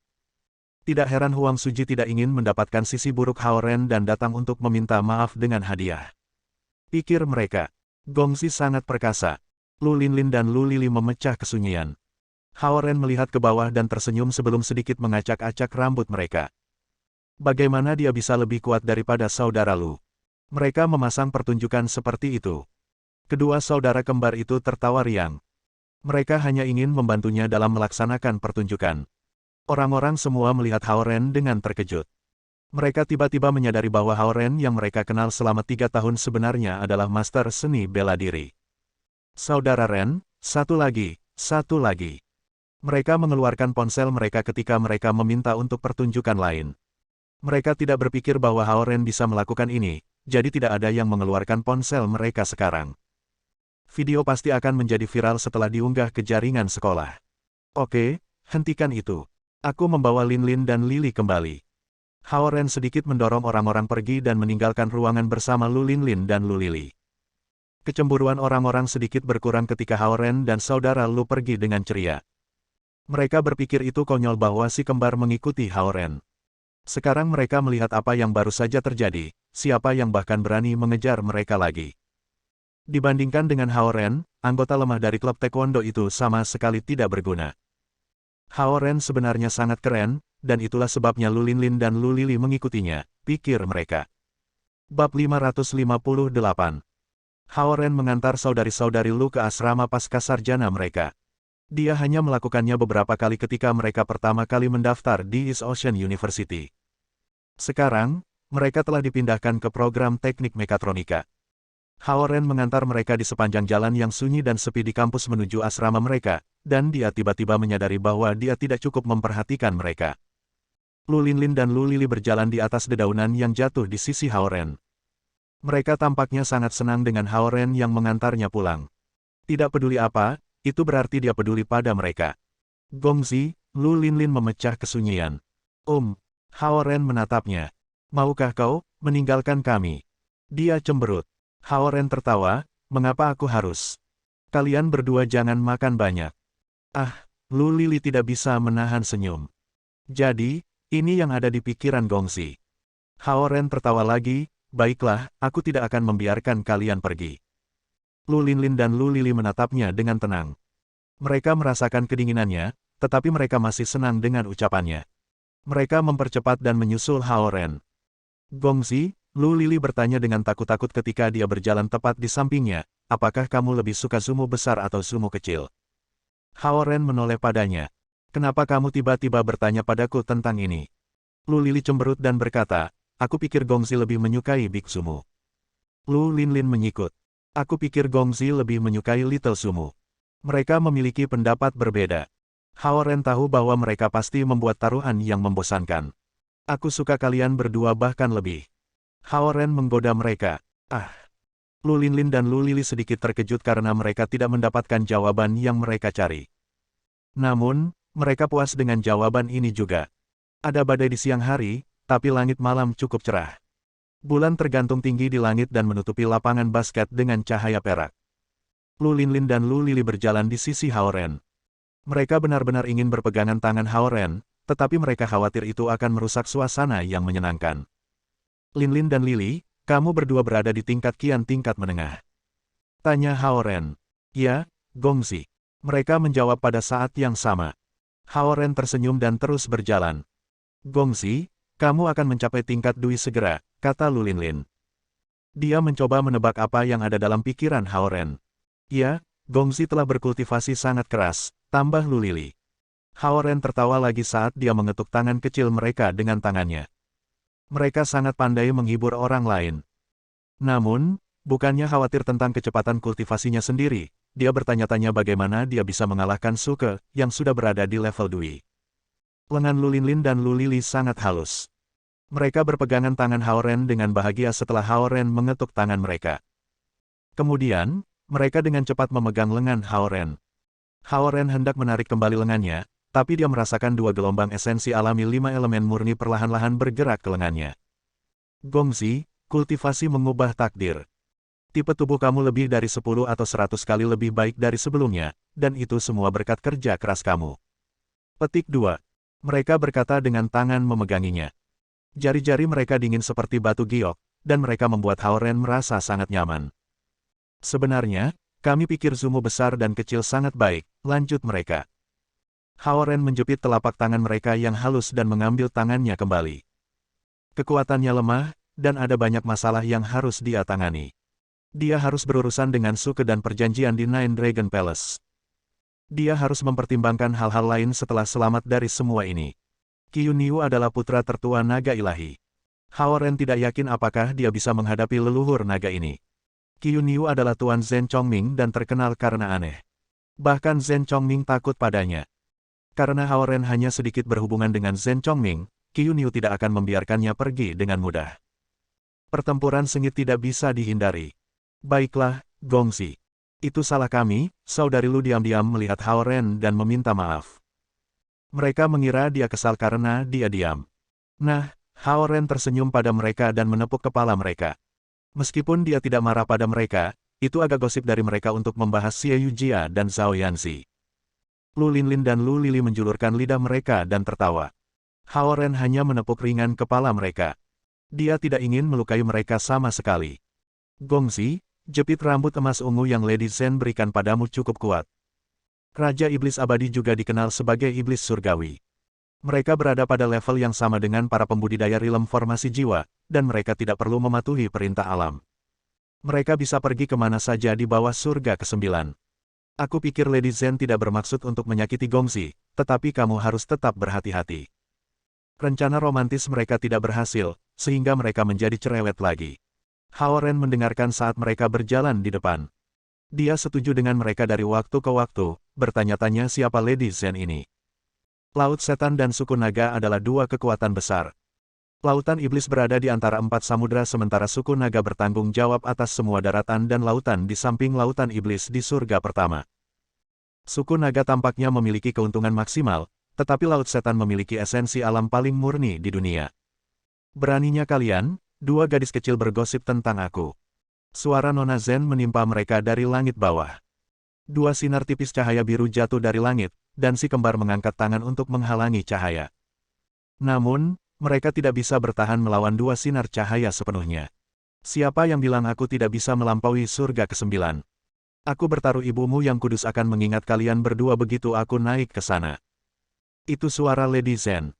Tidak heran Huang Suji tidak ingin mendapatkan sisi buruk Haoren dan datang untuk meminta maaf dengan hadiah. Pikir mereka. Gongzi sangat perkasa. Lu Linlin dan Lu Lili memecah kesunyian. Haoren melihat ke bawah dan tersenyum sebelum sedikit mengacak-acak rambut mereka. Bagaimana dia bisa lebih kuat daripada saudara Lu? Mereka memasang pertunjukan seperti itu. Kedua saudara kembar itu tertawa riang. Mereka hanya ingin membantunya dalam melaksanakan pertunjukan. Orang-orang semua melihat Haoren dengan terkejut. Mereka tiba-tiba menyadari bahwa Haoren yang mereka kenal selama 3 tahun sebenarnya adalah master seni bela diri. Saudara Ren, satu lagi. Mereka mengeluarkan ponsel mereka ketika mereka meminta untuk pertunjukan lain. Mereka tidak berpikir bahwa Haoren bisa melakukan ini. Jadi tidak ada yang mengeluarkan ponsel mereka sekarang. Video pasti akan menjadi viral setelah diunggah ke jaringan sekolah. Oke, hentikan itu. Aku membawa Linlin dan Lili kembali. Haoren sedikit mendorong orang-orang pergi dan meninggalkan ruangan bersama Lu Linlin dan Lu Lili. Kecemburuan orang-orang sedikit berkurang ketika Haoren dan saudara Lu pergi dengan ceria. Mereka berpikir itu konyol bahwa si kembar mengikuti Haoren. Sekarang mereka melihat apa yang baru saja terjadi, siapa yang bahkan berani mengejar mereka lagi. Dibandingkan dengan Haoren, anggota lemah dari klub taekwondo itu sama sekali tidak berguna. Haoren sebenarnya sangat keren, dan itulah sebabnya Lu Linlin dan Lu Lili mengikutinya, pikir mereka. Bab 558. Hao Ren mengantar saudari-saudari Lu ke asrama pasca sarjana mereka. Dia hanya melakukannya beberapa kali ketika mereka pertama kali mendaftar di East Ocean University. Sekarang, mereka telah dipindahkan ke program teknik mekatronika. Hao Ren mengantar mereka di sepanjang jalan yang sunyi dan sepi di kampus menuju asrama mereka, dan dia tiba-tiba menyadari bahwa dia tidak cukup memperhatikan mereka. Lu Linlin dan Lu Lili berjalan di atas dedaunan yang jatuh di sisi Hao Ren. Mereka tampaknya sangat senang dengan Hao Ren yang mengantarnya pulang. Tidak peduli apa, itu berarti dia peduli pada mereka. Gongzi, Lu Linlin memecah kesunyian. Hao Ren menatapnya. Maukah kau meninggalkan kami? Dia cemberut. Hao Ren tertawa, mengapa aku harus? Kalian berdua jangan makan banyak. Lu Lili tidak bisa menahan senyum. Jadi, ini yang ada di pikiran Gongzi. Hao Ren tertawa lagi, baiklah, aku tidak akan membiarkan kalian pergi. Lu Linlin dan Lu Lili menatapnya dengan tenang. Mereka merasakan kedinginannya, tetapi mereka masih senang dengan ucapannya. Mereka mempercepat dan menyusul Hao Ren. Gongzi, Lu Lili bertanya dengan takut-takut ketika dia berjalan tepat di sampingnya, apakah kamu lebih suka sumo besar atau sumo kecil? Hao Ren menoleh padanya. Kenapa kamu tiba-tiba bertanya padaku tentang ini? Lu Lili cemberut dan berkata, aku pikir Gongzi lebih menyukai Big Sumo. Lu Linlin menyikut. Aku pikir Gongzi lebih menyukai Little Sumo. Mereka memiliki pendapat berbeda. Hao Ren tahu bahwa mereka pasti membuat taruhan yang membosankan. Aku suka kalian berdua bahkan lebih. Hao Ren menggoda mereka. Lu Linlin dan Lu Lili sedikit terkejut karena mereka tidak mendapatkan jawaban yang mereka cari. Namun, mereka puas dengan jawaban ini juga. Ada badai di siang hari, tapi langit malam cukup cerah. Bulan tergantung tinggi di langit dan menutupi lapangan basket dengan cahaya perak. Lu Linlin dan Lu Lili berjalan di sisi Hao Ren. Mereka benar-benar ingin berpegangan tangan Hao Ren, tetapi mereka khawatir itu akan merusak suasana yang menyenangkan. Linlin dan Lili, kamu berdua berada di tingkat kian tingkat menengah. Tanya Hao Ren. Ya, Gongzi. Mereka menjawab pada saat yang sama. Hao Ren tersenyum dan terus berjalan. Gongzi, kamu akan mencapai tingkat Dui segera, kata Lu Linlin. Dia mencoba menebak apa yang ada dalam pikiran Hao Ren. Ya, Gongzi telah berkultivasi sangat keras, tambah Lu Lili. Hao Ren tertawa lagi saat dia mengetuk tangan kecil mereka dengan tangannya. Mereka sangat pandai menghibur orang lain. Namun, bukannya khawatir tentang kecepatan kultivasinya sendiri, dia bertanya-tanya bagaimana dia bisa mengalahkan Suke, yang sudah berada di level Dui. Lengan Lu Linlin dan Lu Lili sangat halus. Mereka berpegangan tangan Hao Ren dengan bahagia setelah Hao Ren mengetuk tangan mereka. Kemudian, mereka dengan cepat memegang lengan Hao Ren. Hao Ren hendak menarik kembali lengannya, tapi dia merasakan dua gelombang esensi alami 5 elemen murni perlahan-lahan bergerak ke lengannya. Gongzi, kultivasi mengubah takdir. Tipe tubuh kamu lebih dari 10 atau 100 kali lebih baik dari sebelumnya, dan itu semua berkat kerja keras kamu. Petik 2. Mereka berkata dengan tangan memeganginya. Jari-jari mereka dingin seperti batu giok, dan mereka membuat Hao Ren merasa sangat nyaman. Sebenarnya, kami pikir sumo besar dan kecil sangat baik, lanjut mereka. Hao Ren menjepit telapak tangan mereka yang halus dan mengambil tangannya kembali. Kekuatannya lemah, dan ada banyak masalah yang harus dia tangani. Dia harus berurusan dengan Suke dan perjanjian di Nine Dragon Palace. Dia harus mempertimbangkan hal-hal lain setelah selamat dari semua ini. Qiu Niu adalah putra tertua naga ilahi. Hao Ren tidak yakin apakah dia bisa menghadapi leluhur naga ini. Qiu Niu adalah Tuan Zhen Chongming dan terkenal karena aneh. Bahkan Zhen Chongming takut padanya. Karena Hao Ren hanya sedikit berhubungan dengan Zhen Chongming, Qiu Niu tidak akan membiarkannya pergi dengan mudah. Pertempuran sengit tidak bisa dihindari. Baiklah, Gongzi. Itu salah kami, saudari Lu diam-diam melihat Hao Ren dan meminta maaf. Mereka mengira dia kesal karena dia diam. Nah, Hao Ren tersenyum pada mereka dan menepuk kepala mereka. Meskipun dia tidak marah pada mereka, itu agak gosip dari mereka untuk membahas Xie Yujia dan Zhao Yanzi. Lu Linlin dan Lu Lili menjulurkan lidah mereka dan tertawa. Hao Ren hanya menepuk ringan kepala mereka. Dia tidak ingin melukai mereka sama sekali. Gongzi, jepit rambut emas ungu yang Lady Zhen berikan padamu cukup kuat. Raja Iblis Abadi juga dikenal sebagai Iblis Surgawi. Mereka berada pada level yang sama dengan para pembudidaya rilem formasi jiwa, dan mereka tidak perlu mematuhi perintah alam. Mereka bisa pergi kemana saja di bawah surga ke-9. Aku pikir Lady Zen tidak bermaksud untuk menyakiti Gongzi, tetapi kamu harus tetap berhati-hati. Rencana romantis mereka tidak berhasil, sehingga mereka menjadi cerewet lagi. Hao Ren mendengarkan saat mereka berjalan di depan. Dia setuju dengan mereka dari waktu ke waktu, bertanya-tanya siapa Lady Zen ini. Laut Setan dan suku naga adalah dua kekuatan besar. Lautan iblis berada di antara 4 samudera sementara suku naga bertanggung jawab atas semua daratan dan lautan di samping lautan iblis di surga pertama. Suku naga tampaknya memiliki keuntungan maksimal, tetapi Laut Setan memiliki esensi alam paling murni di dunia. Beraninya kalian, dua gadis kecil bergosip tentang aku. Suara Nona Zen menimpa mereka dari langit bawah. Dua sinar tipis cahaya biru jatuh dari langit, dan si kembar mengangkat tangan untuk menghalangi cahaya. Namun, mereka tidak bisa bertahan melawan dua sinar cahaya sepenuhnya. Siapa yang bilang aku tidak bisa melampaui surga ke-9? Aku bertaruh ibumu yang kudus akan mengingat kalian berdua begitu aku naik ke sana. Itu suara Lady Zen.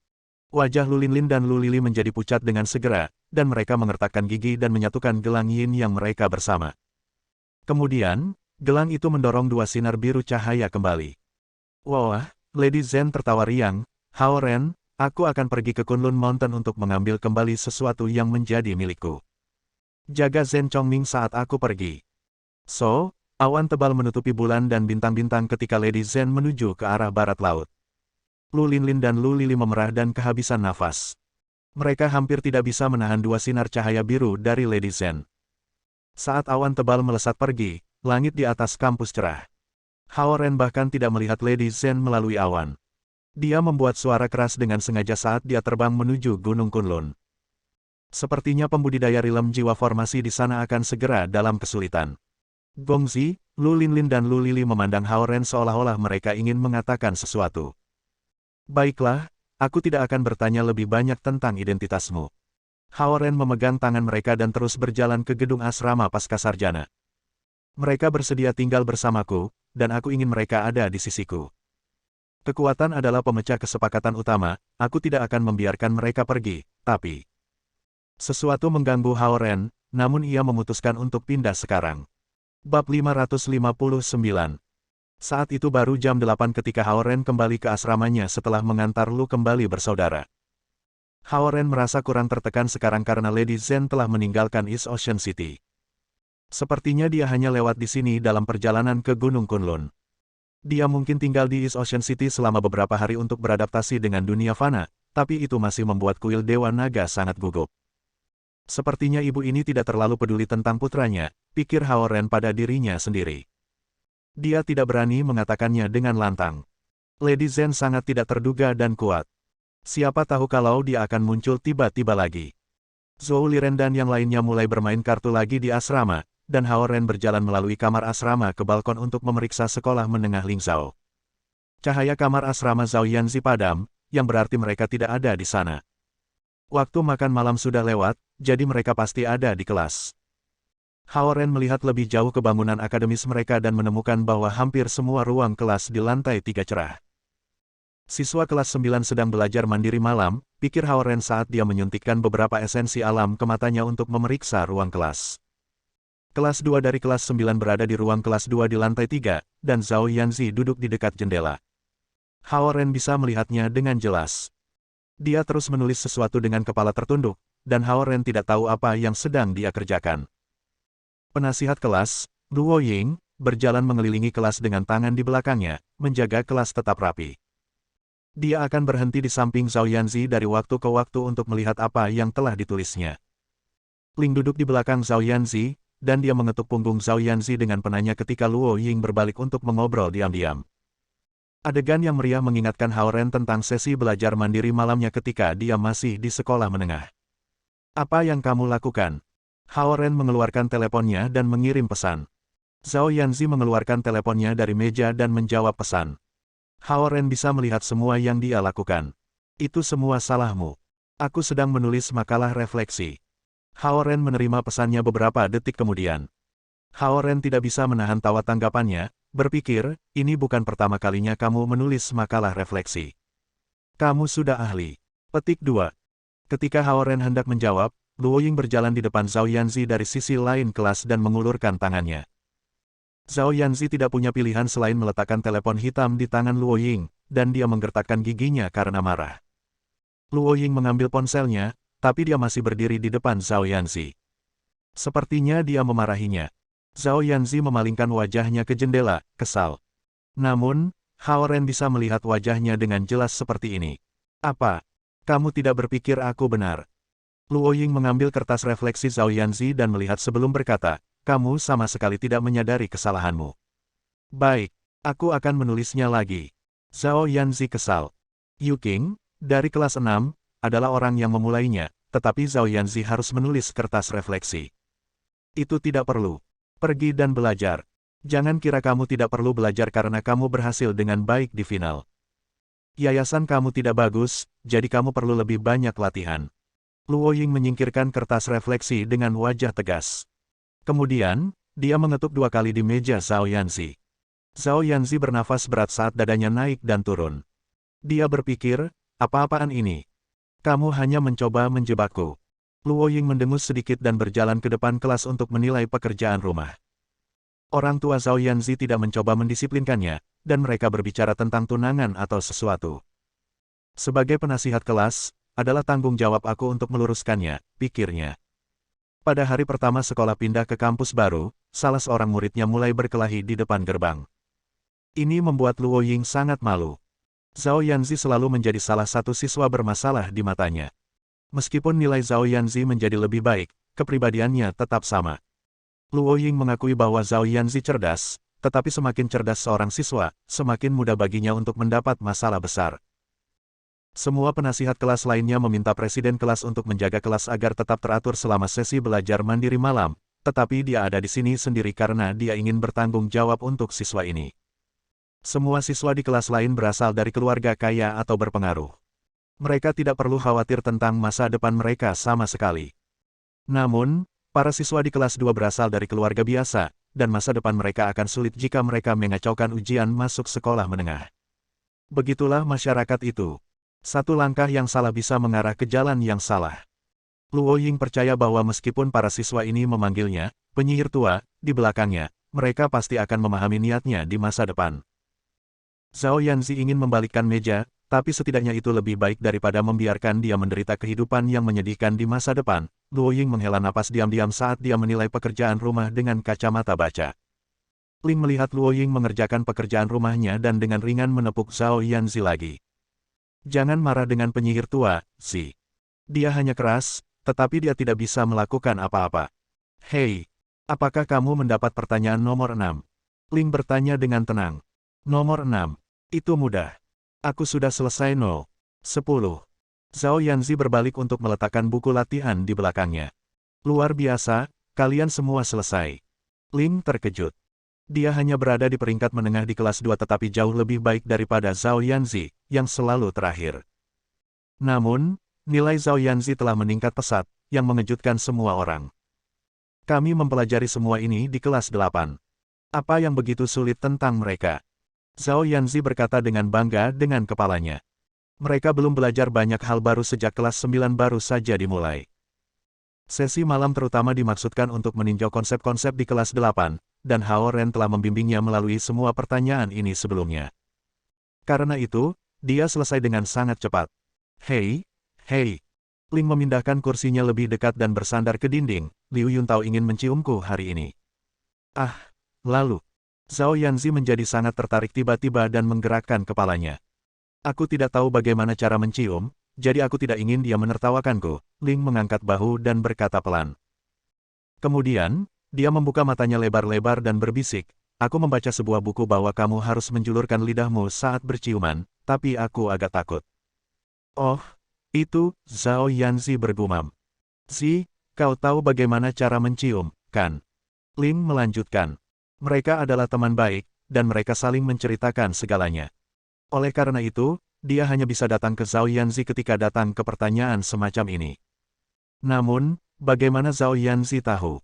Wajah Lu Linlin dan Lu Lili menjadi pucat dengan segera, dan mereka mengertakkan gigi dan menyatukan gelang yin yang mereka bersama. Kemudian, gelang itu mendorong dua sinar biru cahaya kembali. Wah, Lady Zen tertawa riang, Hao Ren, aku akan pergi ke Kunlun Mountain untuk mengambil kembali sesuatu yang menjadi milikku. Jaga Zen Chongming saat aku pergi. So, awan tebal menutupi bulan dan bintang-bintang ketika Lady Zen menuju ke arah barat laut. Lu Linlin dan Lu Lili memerah dan kehabisan nafas. Mereka hampir tidak bisa menahan dua sinar cahaya biru dari Lady Zen. Saat awan tebal melesat pergi, langit di atas kampus cerah. Hao Ren bahkan tidak melihat Lady Zen melalui awan. Dia membuat suara keras dengan sengaja saat dia terbang menuju Gunung Kunlun. Sepertinya pembudidaya rilem jiwa formasi di sana akan segera dalam kesulitan. Gongzi, Lu Linlin dan Lu Lili memandang Hao Ren seolah-olah mereka ingin mengatakan sesuatu. Baiklah, aku tidak akan bertanya lebih banyak tentang identitasmu. Hao Ren memegang tangan mereka dan terus berjalan ke gedung asrama Paskasarjana. Mereka bersedia tinggal bersamaku, dan aku ingin mereka ada di sisiku. Kekuatan adalah pemecah kesepakatan utama, aku tidak akan membiarkan mereka pergi, tapi... Sesuatu mengganggu Hao Ren, namun ia memutuskan untuk pindah sekarang. Bab 559. Saat itu baru jam 8 ketika Hao Ren kembali ke asramanya setelah mengantar Lu kembali bersaudara. Hao Ren merasa kurang tertekan sekarang karena Lady Zen telah meninggalkan East Ocean City. Sepertinya dia hanya lewat di sini dalam perjalanan ke Gunung Kunlun. Dia mungkin tinggal di East Ocean City selama beberapa hari untuk beradaptasi dengan dunia fana, tapi itu masih membuat kuil Dewa Naga sangat gugup. Sepertinya ibu ini tidak terlalu peduli tentang putranya, pikir Hao Ren pada dirinya sendiri. Dia tidak berani mengatakannya dengan lantang. Lady Zen sangat tidak terduga dan kuat. Siapa tahu kalau dia akan muncul tiba-tiba lagi. Zhou Liren dan yang lainnya mulai bermain kartu lagi di asrama, dan Hao Ren berjalan melalui kamar asrama ke balkon untuk memeriksa sekolah menengah Lingzhou. Cahaya kamar asrama Zhao Yanzi padam, yang berarti mereka tidak ada di sana. Waktu makan malam sudah lewat, jadi mereka pasti ada di kelas. Hao Ren melihat lebih jauh ke bangunan akademis mereka dan menemukan bahwa hampir semua ruang kelas di lantai 3 cerah. Siswa kelas 9 sedang belajar mandiri malam, pikir Hao Ren saat dia menyuntikkan beberapa esensi alam ke matanya untuk memeriksa ruang kelas. Kelas 2 dari kelas 9 berada di ruang kelas 2 di lantai 3, dan Zhao Yanzi duduk di dekat jendela. Hao Ren bisa melihatnya dengan jelas. Dia terus menulis sesuatu dengan kepala tertunduk, dan Hao Ren tidak tahu apa yang sedang dia kerjakan. Penasihat kelas, Luo Ying, berjalan mengelilingi kelas dengan tangan di belakangnya, menjaga kelas tetap rapi. Dia akan berhenti di samping Zhao Yanzi dari waktu ke waktu untuk melihat apa yang telah ditulisnya. Ling duduk di belakang Zhao Yanzi, dan dia mengetuk punggung Zhao Yanzi dengan penanya ketika Luo Ying berbalik untuk mengobrol diam-diam. Adegan yang meriah mengingatkan Hao Ren tentang sesi belajar mandiri malamnya ketika dia masih di sekolah menengah. Apa yang kamu lakukan? Hao Ren mengeluarkan teleponnya dan mengirim pesan. Zhao Yanzi mengeluarkan teleponnya dari meja dan menjawab pesan. Hao Ren bisa melihat semua yang dia lakukan. Itu semua salahmu. Aku sedang menulis makalah refleksi. Hao Ren menerima pesannya beberapa detik kemudian. Hao Ren tidak bisa menahan tawa tanggapannya, berpikir, ini bukan pertama kalinya kamu menulis makalah refleksi. Kamu sudah ahli. Petik 2. Ketika Hao Ren hendak menjawab, Luo Ying berjalan di depan Zhao Yanzi dari sisi lain kelas dan mengulurkan tangannya. Zhao Yanzi tidak punya pilihan selain meletakkan telepon hitam di tangan Luo Ying, dan dia menggertakkan giginya karena marah. Luo Ying mengambil ponselnya, tapi dia masih berdiri di depan Zhao Yanzi. Sepertinya dia memarahinya. Zhao Yanzi memalingkan wajahnya ke jendela, kesal. Namun, Hao Ren bisa melihat wajahnya dengan jelas seperti ini. Apa? Kamu tidak berpikir aku benar? Luo Ying mengambil kertas refleksi Zhao Yanzi dan melihat sebelum berkata, kamu sama sekali tidak menyadari kesalahanmu. Baik, aku akan menulisnya lagi. Zhao Yanzi kesal. Yu Qing, dari kelas 6, adalah orang yang memulainya, tetapi Zhao Yanzi harus menulis kertas refleksi. Itu tidak perlu. Pergi dan belajar. Jangan kira kamu tidak perlu belajar karena kamu berhasil dengan baik di final. Yayasan kamu tidak bagus, jadi kamu perlu lebih banyak latihan. Luo Ying menyingkirkan kertas refleksi dengan wajah tegas. Kemudian, dia mengetuk 2 kali di meja Zhao Yanzi. Zhao Yanzi bernafas berat saat dadanya naik dan turun. Dia berpikir, apa-apaan ini? Kamu hanya mencoba menjebakku. Luo Ying mendengus sedikit dan berjalan ke depan kelas untuk menilai pekerjaan rumah. Orang tua Zhao Yanzi tidak mencoba mendisiplinkannya, dan mereka berbicara tentang tunangan atau sesuatu. Sebagai penasihat kelas, adalah tanggung jawab aku untuk meluruskannya, pikirnya. Pada hari pertama sekolah pindah ke kampus baru, salah seorang muridnya mulai berkelahi di depan gerbang. Ini membuat Luo Ying sangat malu. Zhao Yanzi selalu menjadi salah satu siswa bermasalah di matanya. Meskipun nilai Zhao Yanzi menjadi lebih baik, kepribadiannya tetap sama. Luo Ying mengakui bahwa Zhao Yanzi cerdas, tetapi semakin cerdas seorang siswa, semakin mudah baginya untuk mendapat masalah besar. Semua penasihat kelas lainnya meminta presiden kelas untuk menjaga kelas agar tetap teratur selama sesi belajar mandiri malam, tetapi dia ada di sini sendiri karena dia ingin bertanggung jawab untuk siswa ini. Semua siswa di kelas lain berasal dari keluarga kaya atau berpengaruh. Mereka tidak perlu khawatir tentang masa depan mereka sama sekali. Namun, para siswa di kelas 2 berasal dari keluarga biasa, dan masa depan mereka akan sulit jika mereka mengacaukan ujian masuk sekolah menengah. Begitulah masyarakat itu. Satu langkah yang salah bisa mengarah ke jalan yang salah. Luo Ying percaya bahwa meskipun para siswa ini memanggilnya penyihir tua, di belakangnya, mereka pasti akan memahami niatnya di masa depan. Zhao Yanzi ingin membalikkan meja, tapi setidaknya itu lebih baik daripada membiarkan dia menderita kehidupan yang menyedihkan di masa depan. Luo Ying menghela napas diam-diam saat dia menilai pekerjaan rumah dengan kacamata baca. Ling melihat Luo Ying mengerjakan pekerjaan rumahnya dan dengan ringan menepuk Zhao Yanzi lagi. Jangan marah dengan penyihir tua, Zi. Dia hanya keras, tetapi dia tidak bisa melakukan apa-apa. Hei, apakah kamu mendapat pertanyaan nomor 6? Ling bertanya dengan tenang. Nomor 6. Itu mudah. Aku sudah selesai 0. 10. Zhao Yanzi berbalik untuk meletakkan buku latihan di belakangnya. Luar biasa, kalian semua selesai. Ling terkejut. Dia hanya berada di peringkat menengah di kelas 2 tetapi jauh lebih baik daripada Zhao Yanzi, yang selalu terakhir. Namun, nilai Zhao Yanzi telah meningkat pesat, yang mengejutkan semua orang. Kami mempelajari semua ini di kelas 8. Apa yang begitu sulit tentang mereka? Zhao Yanzi berkata dengan bangga dengan kepalanya. Mereka belum belajar banyak hal baru sejak kelas 9 baru saja dimulai. Sesi malam terutama dimaksudkan untuk meninjau konsep-konsep di kelas 8, dan Hao Ren telah membimbingnya melalui semua pertanyaan ini sebelumnya. Karena itu, dia selesai dengan sangat cepat. Hei, hei. Ling memindahkan kursinya lebih dekat dan bersandar ke dinding. Liu Yuntao ingin menciumku hari ini. Ah, lalu. Zhao Yanzi menjadi sangat tertarik tiba-tiba dan menggerakkan kepalanya. Aku tidak tahu bagaimana cara mencium, jadi aku tidak ingin dia menertawakanku. Ling mengangkat bahu dan berkata pelan. Kemudian, dia membuka matanya lebar-lebar dan berbisik, aku membaca sebuah buku bahwa kamu harus menjulurkan lidahmu saat berciuman, tapi aku agak takut. Oh, itu, Zhao Yanzi bergumam. Zi, kau tahu bagaimana cara mencium, kan? Ling melanjutkan. Mereka adalah teman baik, dan mereka saling menceritakan segalanya. Oleh karena itu, dia hanya bisa datang ke Zhao Yanzi ketika datang ke pertanyaan semacam ini. Namun, bagaimana Zhao Yanzi tahu?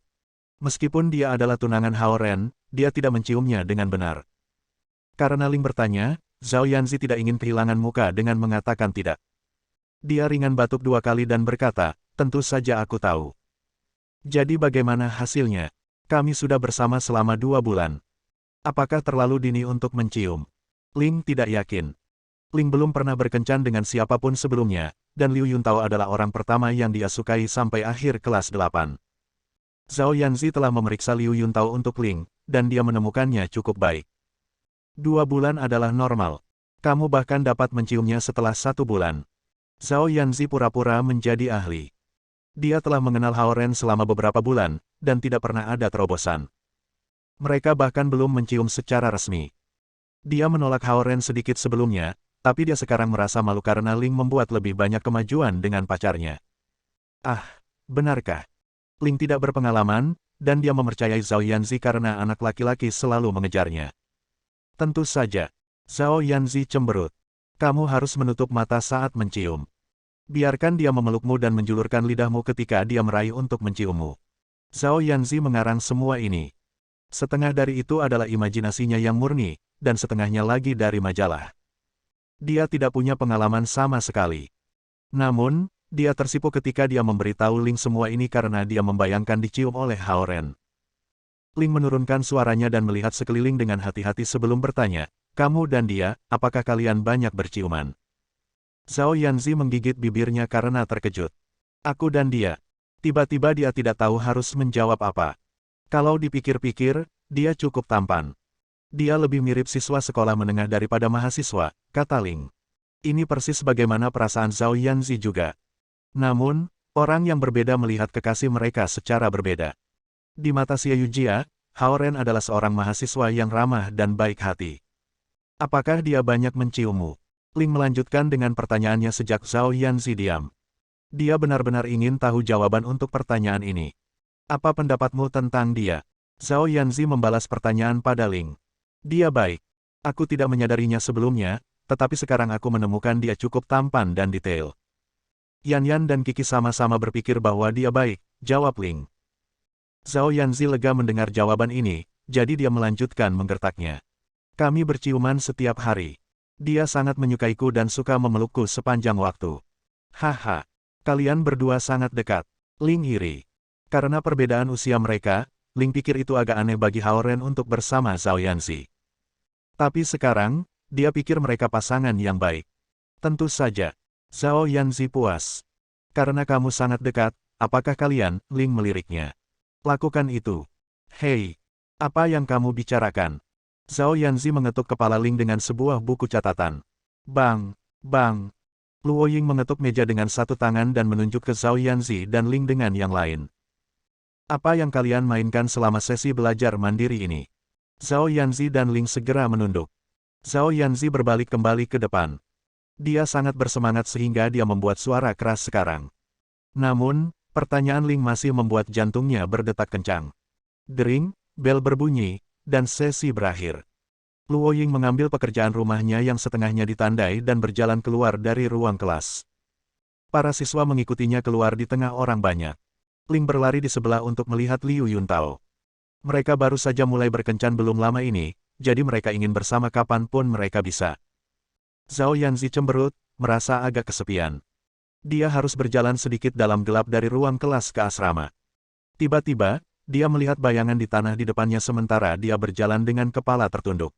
Meskipun dia adalah tunangan Hao Ren, dia tidak menciumnya dengan benar. Karena Ling bertanya, Zhao Yanzi tidak ingin kehilangan muka dengan mengatakan tidak. Dia ringan batuk 2 kali dan berkata, tentu saja aku tahu. Jadi bagaimana hasilnya? Kami sudah bersama selama 2 bulan. Apakah terlalu dini untuk mencium? Ling tidak yakin. Ling belum pernah berkencan dengan siapapun sebelumnya, dan Liu Yuntao adalah orang pertama yang dia sukai sampai akhir kelas 8. Zhao Yanzi telah memeriksa Liu Yuntao untuk Ling, dan dia menemukannya cukup baik. 2 bulan adalah normal. Kamu bahkan dapat menciumnya setelah 1 bulan. Zhao Yanzi pura-pura menjadi ahli. Dia telah mengenal Hao Ren selama beberapa bulan, dan tidak pernah ada terobosan. Mereka bahkan belum mencium secara resmi. Dia menolak Hao Ren sedikit sebelumnya, tapi dia sekarang merasa malu karena Ling membuat lebih banyak kemajuan dengan pacarnya. Ah, benarkah? Ling tidak berpengalaman, dan dia mempercayai Zhao Yanzi karena anak laki-laki selalu mengejarnya. Tentu saja. Zhao Yanzi cemberut. Kamu harus menutup mata saat mencium. Biarkan dia memelukmu dan menjulurkan lidahmu ketika dia meraih untuk menciummu. Zhao Yanzi mengarang semua ini. Setengah dari itu adalah imajinasinya yang murni, dan setengahnya lagi dari majalah. Dia tidak punya pengalaman sama sekali. Namun, dia tersipu ketika dia memberitahu Ling semua ini karena dia membayangkan dicium oleh Hao Ren. Ling menurunkan suaranya dan melihat sekeliling dengan hati-hati sebelum bertanya, kamu dan dia, apakah kalian banyak berciuman? Zhao Yanzi menggigit bibirnya karena terkejut. Aku dan dia. Tiba-tiba dia tidak tahu harus menjawab apa. Kalau dipikir-pikir, dia cukup tampan. Dia lebih mirip siswa sekolah menengah daripada mahasiswa, kata Ling. Ini persis bagaimana perasaan Zhao Yanzi juga. Namun, orang yang berbeda melihat kekasih mereka secara berbeda. Di mata Xie Yujia, Hao Ren adalah seorang mahasiswa yang ramah dan baik hati. Apakah dia banyak menciummu? Ling melanjutkan dengan pertanyaannya sejak Zhao Yanzi diam. Dia benar-benar ingin tahu jawaban untuk pertanyaan ini. Apa pendapatmu tentang dia? Zhao Yanzi membalas pertanyaan pada Ling. Dia baik. Aku tidak menyadarinya sebelumnya, tetapi sekarang aku menemukan dia cukup tampan dan detail. Yan Yan dan Kiki sama-sama berpikir bahwa dia baik, jawab Ling. Zhao Yanzi lega mendengar jawaban ini, jadi dia melanjutkan menggertaknya. Kami berciuman setiap hari. Dia sangat menyukaiku dan suka memelukku sepanjang waktu. Haha, kalian berdua sangat dekat. Ling iri. Karena perbedaan usia mereka, Ling pikir itu agak aneh bagi Hao Ren untuk bersama Zhao Yanzi. Tapi sekarang, dia pikir mereka pasangan yang baik. Tentu saja. Zhao Yanzi puas. Karena kamu sangat dekat, apakah kalian, Ling meliriknya. Lakukan itu. Hei, apa yang kamu bicarakan? Zhao Yanzi mengetuk kepala Ling dengan sebuah buku catatan. Bang, bang. Luo Ying mengetuk meja dengan satu tangan dan menunjuk ke Zhao Yanzi dan Ling dengan yang lain. Apa yang kalian mainkan selama sesi belajar mandiri ini? Zhao Yanzi dan Ling segera menunduk. Zhao Yanzi berbalik kembali ke depan. Dia sangat bersemangat sehingga dia membuat suara keras sekarang. Namun, pertanyaan Ling masih membuat jantungnya berdetak kencang. Dering, bel berbunyi, dan sesi berakhir. Luo Ying mengambil pekerjaan rumahnya yang setengahnya ditandai dan berjalan keluar dari ruang kelas. Para siswa mengikutinya keluar di tengah orang banyak. Ling berlari di sebelah untuk melihat Liu Yuntao. Mereka baru saja mulai berkencan belum lama ini, jadi mereka ingin bersama kapanpun mereka bisa. Zhao Yanzi cemberut, merasa agak kesepian. Dia harus berjalan sedikit dalam gelap dari ruang kelas ke asrama. Tiba-tiba, dia melihat bayangan di tanah di depannya sementara dia berjalan dengan kepala tertunduk.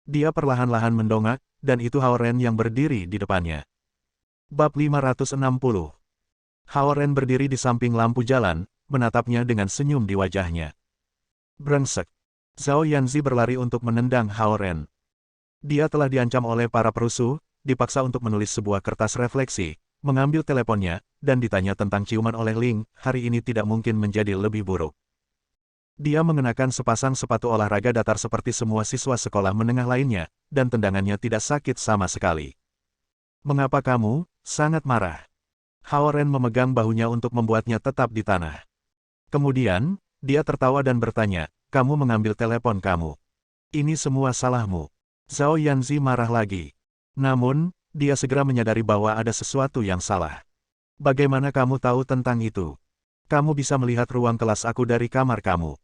Dia perlahan-lahan mendongak, dan itu Hao Ren yang berdiri di depannya. Bab 560. Hao Ren berdiri di samping lampu jalan, menatapnya dengan senyum di wajahnya. Brengsek. Zhao Yanzi berlari untuk menendang Hao Ren. Dia telah diancam oleh para perusuh, dipaksa untuk menulis sebuah kertas refleksi, mengambil teleponnya, dan ditanya tentang ciuman oleh Ling, hari ini tidak mungkin menjadi lebih buruk. Dia mengenakan sepasang sepatu olahraga datar seperti semua siswa sekolah menengah lainnya, dan tendangannya tidak sakit sama sekali. Mengapa kamu sangat marah? Hao Ren memegang bahunya untuk membuatnya tetap di tanah. Kemudian, dia tertawa dan bertanya, kamu mengambil telepon kamu. Ini semua salahmu. Zhao Yanzi marah lagi. Namun, dia segera menyadari bahwa ada sesuatu yang salah. Bagaimana kamu tahu tentang itu? Kamu bisa melihat ruang kelas aku dari kamar kamu.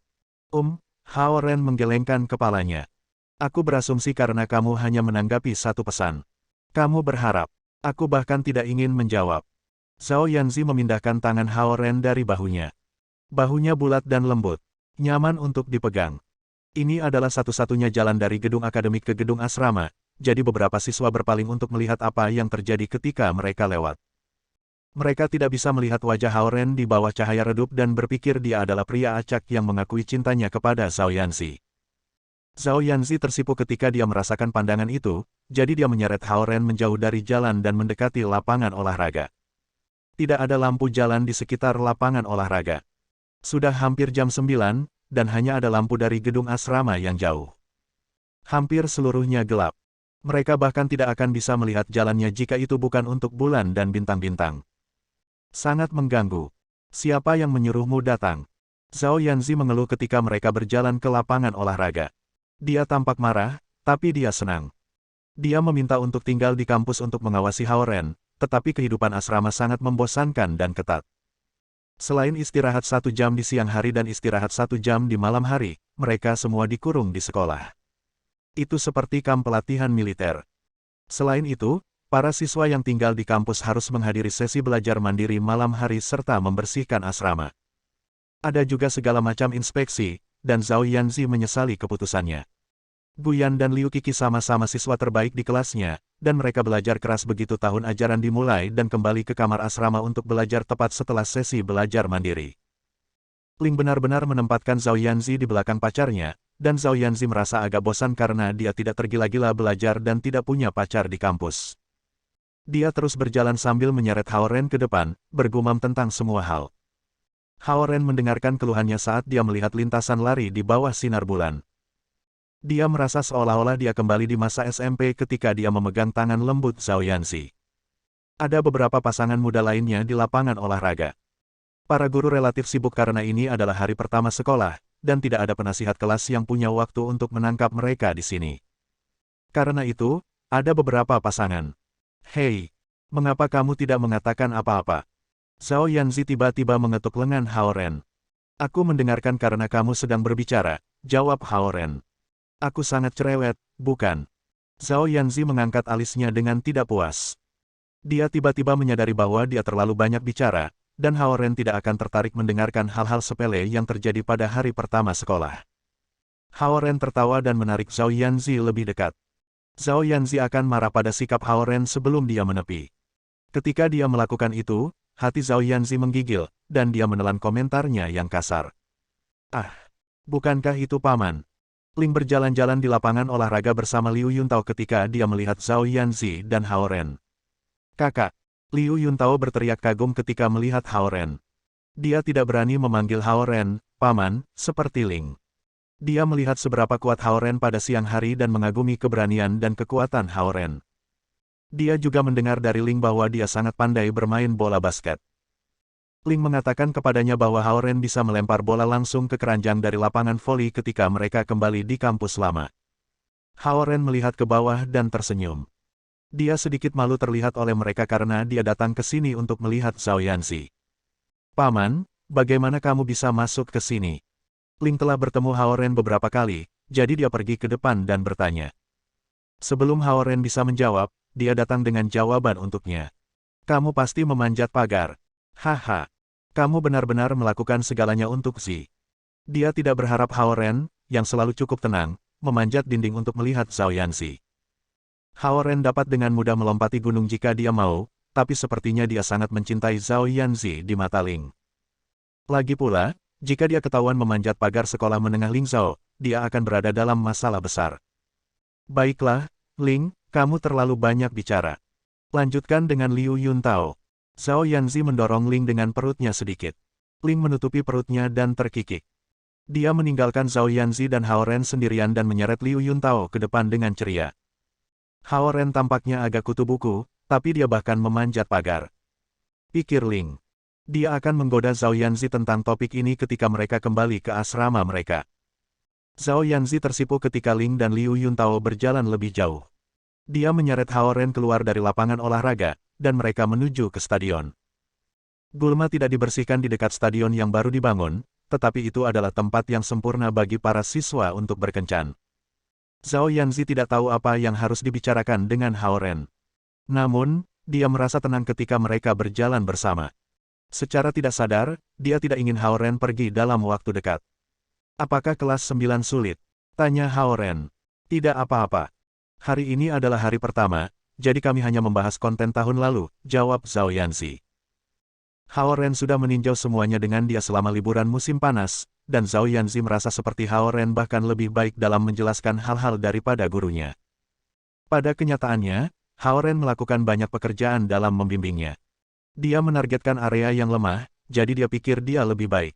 Hao Ren menggelengkan kepalanya. Aku berasumsi karena kamu hanya menanggapi satu pesan. Kamu berharap. Aku bahkan tidak ingin menjawab. Zhao Yanzi memindahkan tangan Hao Ren dari bahunya. Bahunya bulat dan lembut. Nyaman untuk dipegang. Ini adalah satu-satunya jalan dari gedung akademik ke gedung asrama, jadi beberapa siswa berpaling untuk melihat apa yang terjadi ketika mereka lewat. Mereka tidak bisa melihat wajah Hao Ren di bawah cahaya redup dan berpikir dia adalah pria acak yang mengakui cintanya kepada Zhao Yanzi. Zhao Yanzi tersipu ketika dia merasakan pandangan itu, jadi dia menyeret Hao Ren menjauh dari jalan dan mendekati lapangan olahraga. Tidak ada lampu jalan di sekitar lapangan olahraga. Sudah hampir jam 9, dan hanya ada lampu dari gedung asrama yang jauh. Hampir seluruhnya gelap. Mereka bahkan tidak akan bisa melihat jalannya jika itu bukan untuk bulan dan bintang-bintang. Sangat mengganggu. Siapa yang menyuruhmu datang? Zhao Yanzi mengeluh ketika mereka berjalan ke lapangan olahraga. Dia tampak marah, tapi dia senang. Dia meminta untuk tinggal di kampus untuk mengawasi Hao Ren, tetapi kehidupan asrama sangat membosankan dan ketat. Selain istirahat 1 jam di siang hari dan istirahat 1 jam di malam hari, mereka semua dikurung di sekolah. Itu seperti kamp pelatihan militer. Selain itu, para siswa yang tinggal di kampus harus menghadiri sesi belajar mandiri malam hari serta membersihkan asrama. Ada juga segala macam inspeksi, dan Zhao Yanzi menyesali keputusannya. Guyan dan Liu Qixi sama-sama siswa terbaik di kelasnya, dan mereka belajar keras begitu tahun ajaran dimulai dan kembali ke kamar asrama untuk belajar tepat setelah sesi belajar mandiri. Ling benar-benar menempatkan Zhao Yanzi di belakang pacarnya, dan Zhao Yanzi merasa agak bosan karena dia tidak tergila-gila belajar dan tidak punya pacar di kampus. Dia terus berjalan sambil menyeret Hao Ren ke depan, bergumam tentang semua hal. Hao Ren mendengarkan keluhannya saat dia melihat lintasan lari di bawah sinar bulan. Dia merasa seolah-olah dia kembali di masa SMP ketika dia memegang tangan lembut Zhao Yanzi. Ada beberapa pasangan muda lainnya di lapangan olahraga. Para guru relatif sibuk karena ini adalah hari pertama sekolah, dan tidak ada penasihat kelas yang punya waktu untuk menangkap mereka di sini. Karena itu, ada beberapa pasangan. Hei, mengapa kamu tidak mengatakan apa-apa? Zhao Yanzi tiba-tiba mengetuk lengan Hao Ren. Aku mendengarkan karena kamu sedang berbicara, jawab Hao Ren. Aku sangat cerewet, bukan? Zhao Yanzi mengangkat alisnya dengan tidak puas. Dia tiba-tiba menyadari bahwa dia terlalu banyak bicara, dan Hao Ren tidak akan tertarik mendengarkan hal-hal sepele yang terjadi pada hari pertama sekolah. Hao Ren tertawa dan menarik Zhao Yanzi lebih dekat. Zhao Yanzi akan marah pada sikap Hao Ren sebelum dia menepi. Ketika dia melakukan itu, hati Zhao Yanzi menggigil, dan dia menelan komentarnya yang kasar. Ah, bukankah itu paman? Ling berjalan-jalan di lapangan olahraga bersama Liu Yuntao ketika dia melihat Zhao Yanzi dan Hao Ren. Kakak, Liu Yuntao berteriak kagum ketika melihat Hao Ren. Dia tidak berani memanggil Hao Ren, paman, seperti Ling. Dia melihat seberapa kuat Hao Ren pada siang hari dan mengagumi keberanian dan kekuatan Hao Ren. Dia juga mendengar dari Ling bahwa dia sangat pandai bermain bola basket. Ling mengatakan kepadanya bahwa Hao Ren bisa melempar bola langsung ke keranjang dari lapangan voli ketika mereka kembali di kampus lama. Hao Ren melihat ke bawah dan tersenyum. Dia sedikit malu terlihat oleh mereka karena dia datang ke sini untuk melihat Zhao Yanzi. Paman, bagaimana kamu bisa masuk ke sini? Ling telah bertemu Hao Ren beberapa kali, jadi dia pergi ke depan dan bertanya. Sebelum Hao Ren bisa menjawab, dia datang dengan jawaban untuknya. Kamu pasti memanjat pagar. Haha. Kamu benar-benar melakukan segalanya untuk Zi. Dia tidak berharap Hao Ren, yang selalu cukup tenang, memanjat dinding untuk melihat Zhao Yanzi. Hao Ren dapat dengan mudah melompati gunung jika dia mau, tapi sepertinya dia sangat mencintai Zhao Yanzi di mata Ling. Lagi pula, jika dia ketahuan memanjat pagar sekolah menengah Ling Zhao, dia akan berada dalam masalah besar. Baiklah, Ling, kamu terlalu banyak bicara. Lanjutkan dengan Liu Yuntao. Zhao Yanzi mendorong Ling dengan perutnya sedikit. Ling menutupi perutnya dan terkikik. Dia meninggalkan Zhao Yanzi dan Hao Ren sendirian dan menyeret Liu Yuntao ke depan dengan ceria. Hao Ren tampaknya agak kutu buku, tapi dia bahkan memanjat pagar. Pikir Ling. Dia akan menggoda Zhao Yanzi tentang topik ini ketika mereka kembali ke asrama mereka. Zhao Yanzi tersipu ketika Ling dan Liu Yuntao berjalan lebih jauh. Dia menyeret Hao Ren keluar dari lapangan olahraga, dan mereka menuju ke stadion. Gulma tidak dibersihkan di dekat stadion yang baru dibangun, tetapi itu adalah tempat yang sempurna bagi para siswa untuk berkencan. Zhao Yanzi tidak tahu apa yang harus dibicarakan dengan Hao Ren. Namun, dia merasa tenang ketika mereka berjalan bersama. Secara tidak sadar, dia tidak ingin Hao Ren pergi dalam waktu dekat. Apakah kelas 9 sulit? Tanya Hao Ren. Tidak apa-apa. Hari ini adalah hari pertama, jadi kami hanya membahas konten tahun lalu, jawab Zhao Yanzi. Hao Ren sudah meninjau semuanya dengan dia selama liburan musim panas, dan Zhao Yanzi merasa seperti Hao Ren bahkan lebih baik dalam menjelaskan hal-hal daripada gurunya. Pada kenyataannya, Hao Ren melakukan banyak pekerjaan dalam membimbingnya. Dia menargetkan area yang lemah, jadi dia pikir dia lebih baik.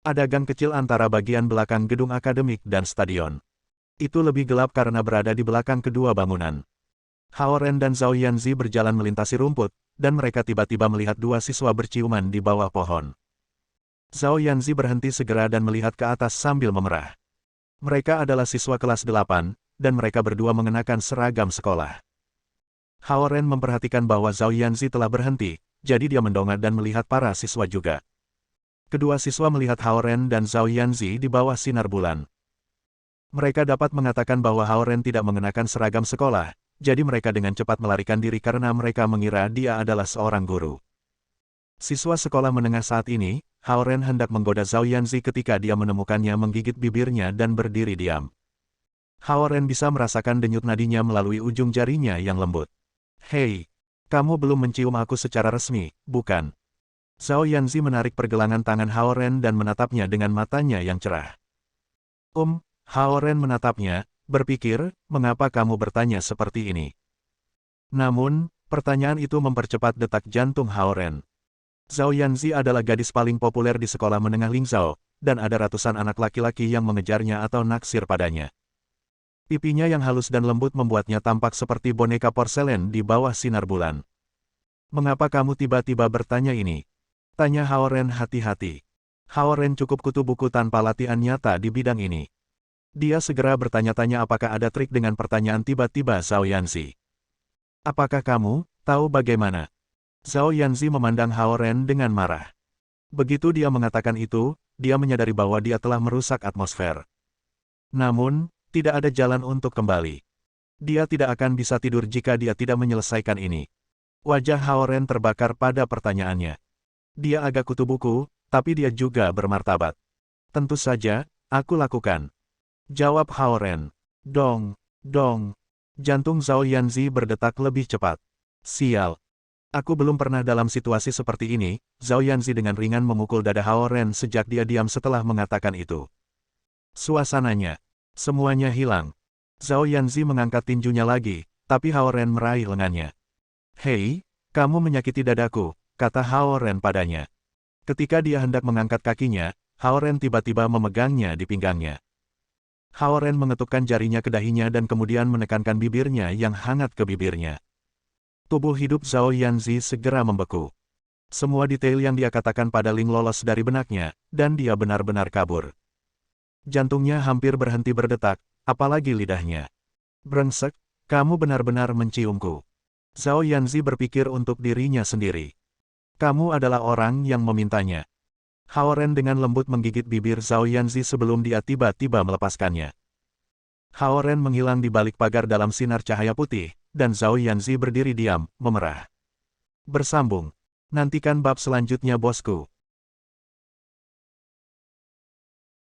Ada gang kecil antara bagian belakang gedung akademik dan stadion. Itu lebih gelap karena berada di belakang kedua bangunan. Hao Ren dan Zhao Yanzi berjalan melintasi rumput, dan mereka tiba-tiba melihat dua siswa berciuman di bawah pohon. Zhao Yanzi berhenti segera dan melihat ke atas sambil memerah. Mereka adalah siswa kelas 8, dan mereka berdua mengenakan seragam sekolah. Hao Ren memperhatikan bahwa Zhao Yanzi telah berhenti, jadi dia mendongak dan melihat para siswa juga. Kedua siswa melihat Hao Ren dan Zhao Yanzi di bawah sinar bulan. Mereka dapat mengatakan bahwa Hao Ren tidak mengenakan seragam sekolah, jadi mereka dengan cepat melarikan diri karena mereka mengira dia adalah seorang guru. Siswa sekolah menengah saat ini, Hao Ren hendak menggoda Zhao Yanzi ketika dia menemukannya menggigit bibirnya dan berdiri diam. Hao Ren bisa merasakan denyut nadinya melalui ujung jarinya yang lembut. Hei, kamu belum mencium aku secara resmi, bukan? Zhao Yanzi menarik pergelangan tangan Hao Ren dan menatapnya dengan matanya yang cerah. Hao Ren menatapnya, berpikir, mengapa kamu bertanya seperti ini? Namun, pertanyaan itu mempercepat detak jantung Hao Ren. Zhao Yanzi adalah gadis paling populer di sekolah menengah Lingzhou, dan ada ratusan anak laki-laki yang mengejarnya atau naksir padanya. Pipinya yang halus dan lembut membuatnya tampak seperti boneka porselen di bawah sinar bulan. Mengapa kamu tiba-tiba bertanya ini? Tanya Hao Ren hati-hati. Hao Ren cukup kutu buku tanpa latihan nyata di bidang ini. Dia segera bertanya-tanya apakah ada trik dengan pertanyaan tiba-tiba Zhao Yanzi. Apakah kamu tahu bagaimana? Zhao Yanzi memandang Hao Ren dengan marah. Begitu dia mengatakan itu, dia menyadari bahwa dia telah merusak atmosfer. Namun, tidak ada jalan untuk kembali. Dia tidak akan bisa tidur jika dia tidak menyelesaikan ini. Wajah Hao Ren terbakar pada pertanyaannya. Dia agak kutu buku, tapi dia juga bermartabat. Tentu saja, aku lakukan. Jawab Hao Ren. Dong, dong. Jantung Zhao Yanzi berdetak lebih cepat. Sial. Aku belum pernah dalam situasi seperti ini, Zhao Yanzi dengan ringan memukul dada Hao Ren sejak dia diam setelah mengatakan itu. Suasananya. Semuanya hilang. Zhao Yanzi mengangkat tinjunya lagi, tapi Hao Ren meraih lengannya. Hei, kamu menyakiti dadaku, kata Hao Ren padanya. Ketika dia hendak mengangkat kakinya, Hao Ren tiba-tiba memegangnya di pinggangnya. Hao Ren mengetukkan jarinya ke dahinya dan kemudian menekankan bibirnya yang hangat ke bibirnya. Tubuh hidup Zhao Yanzi segera membeku. Semua detail yang dia katakan pada Ling lolos dari benaknya, dan dia benar-benar kabur. Jantungnya hampir berhenti berdetak, apalagi lidahnya. Brengsek, kamu benar-benar menciumku. Zhao Yanzi berpikir untuk dirinya sendiri. Kamu adalah orang yang memintanya. Hao Ren dengan lembut menggigit bibir Zhao Yanzi sebelum dia tiba-tiba melepaskannya. Hao Ren menghilang di balik pagar dalam sinar cahaya putih, dan Zhao Yanzi berdiri diam, memerah. Bersambung. Nantikan bab selanjutnya bosku.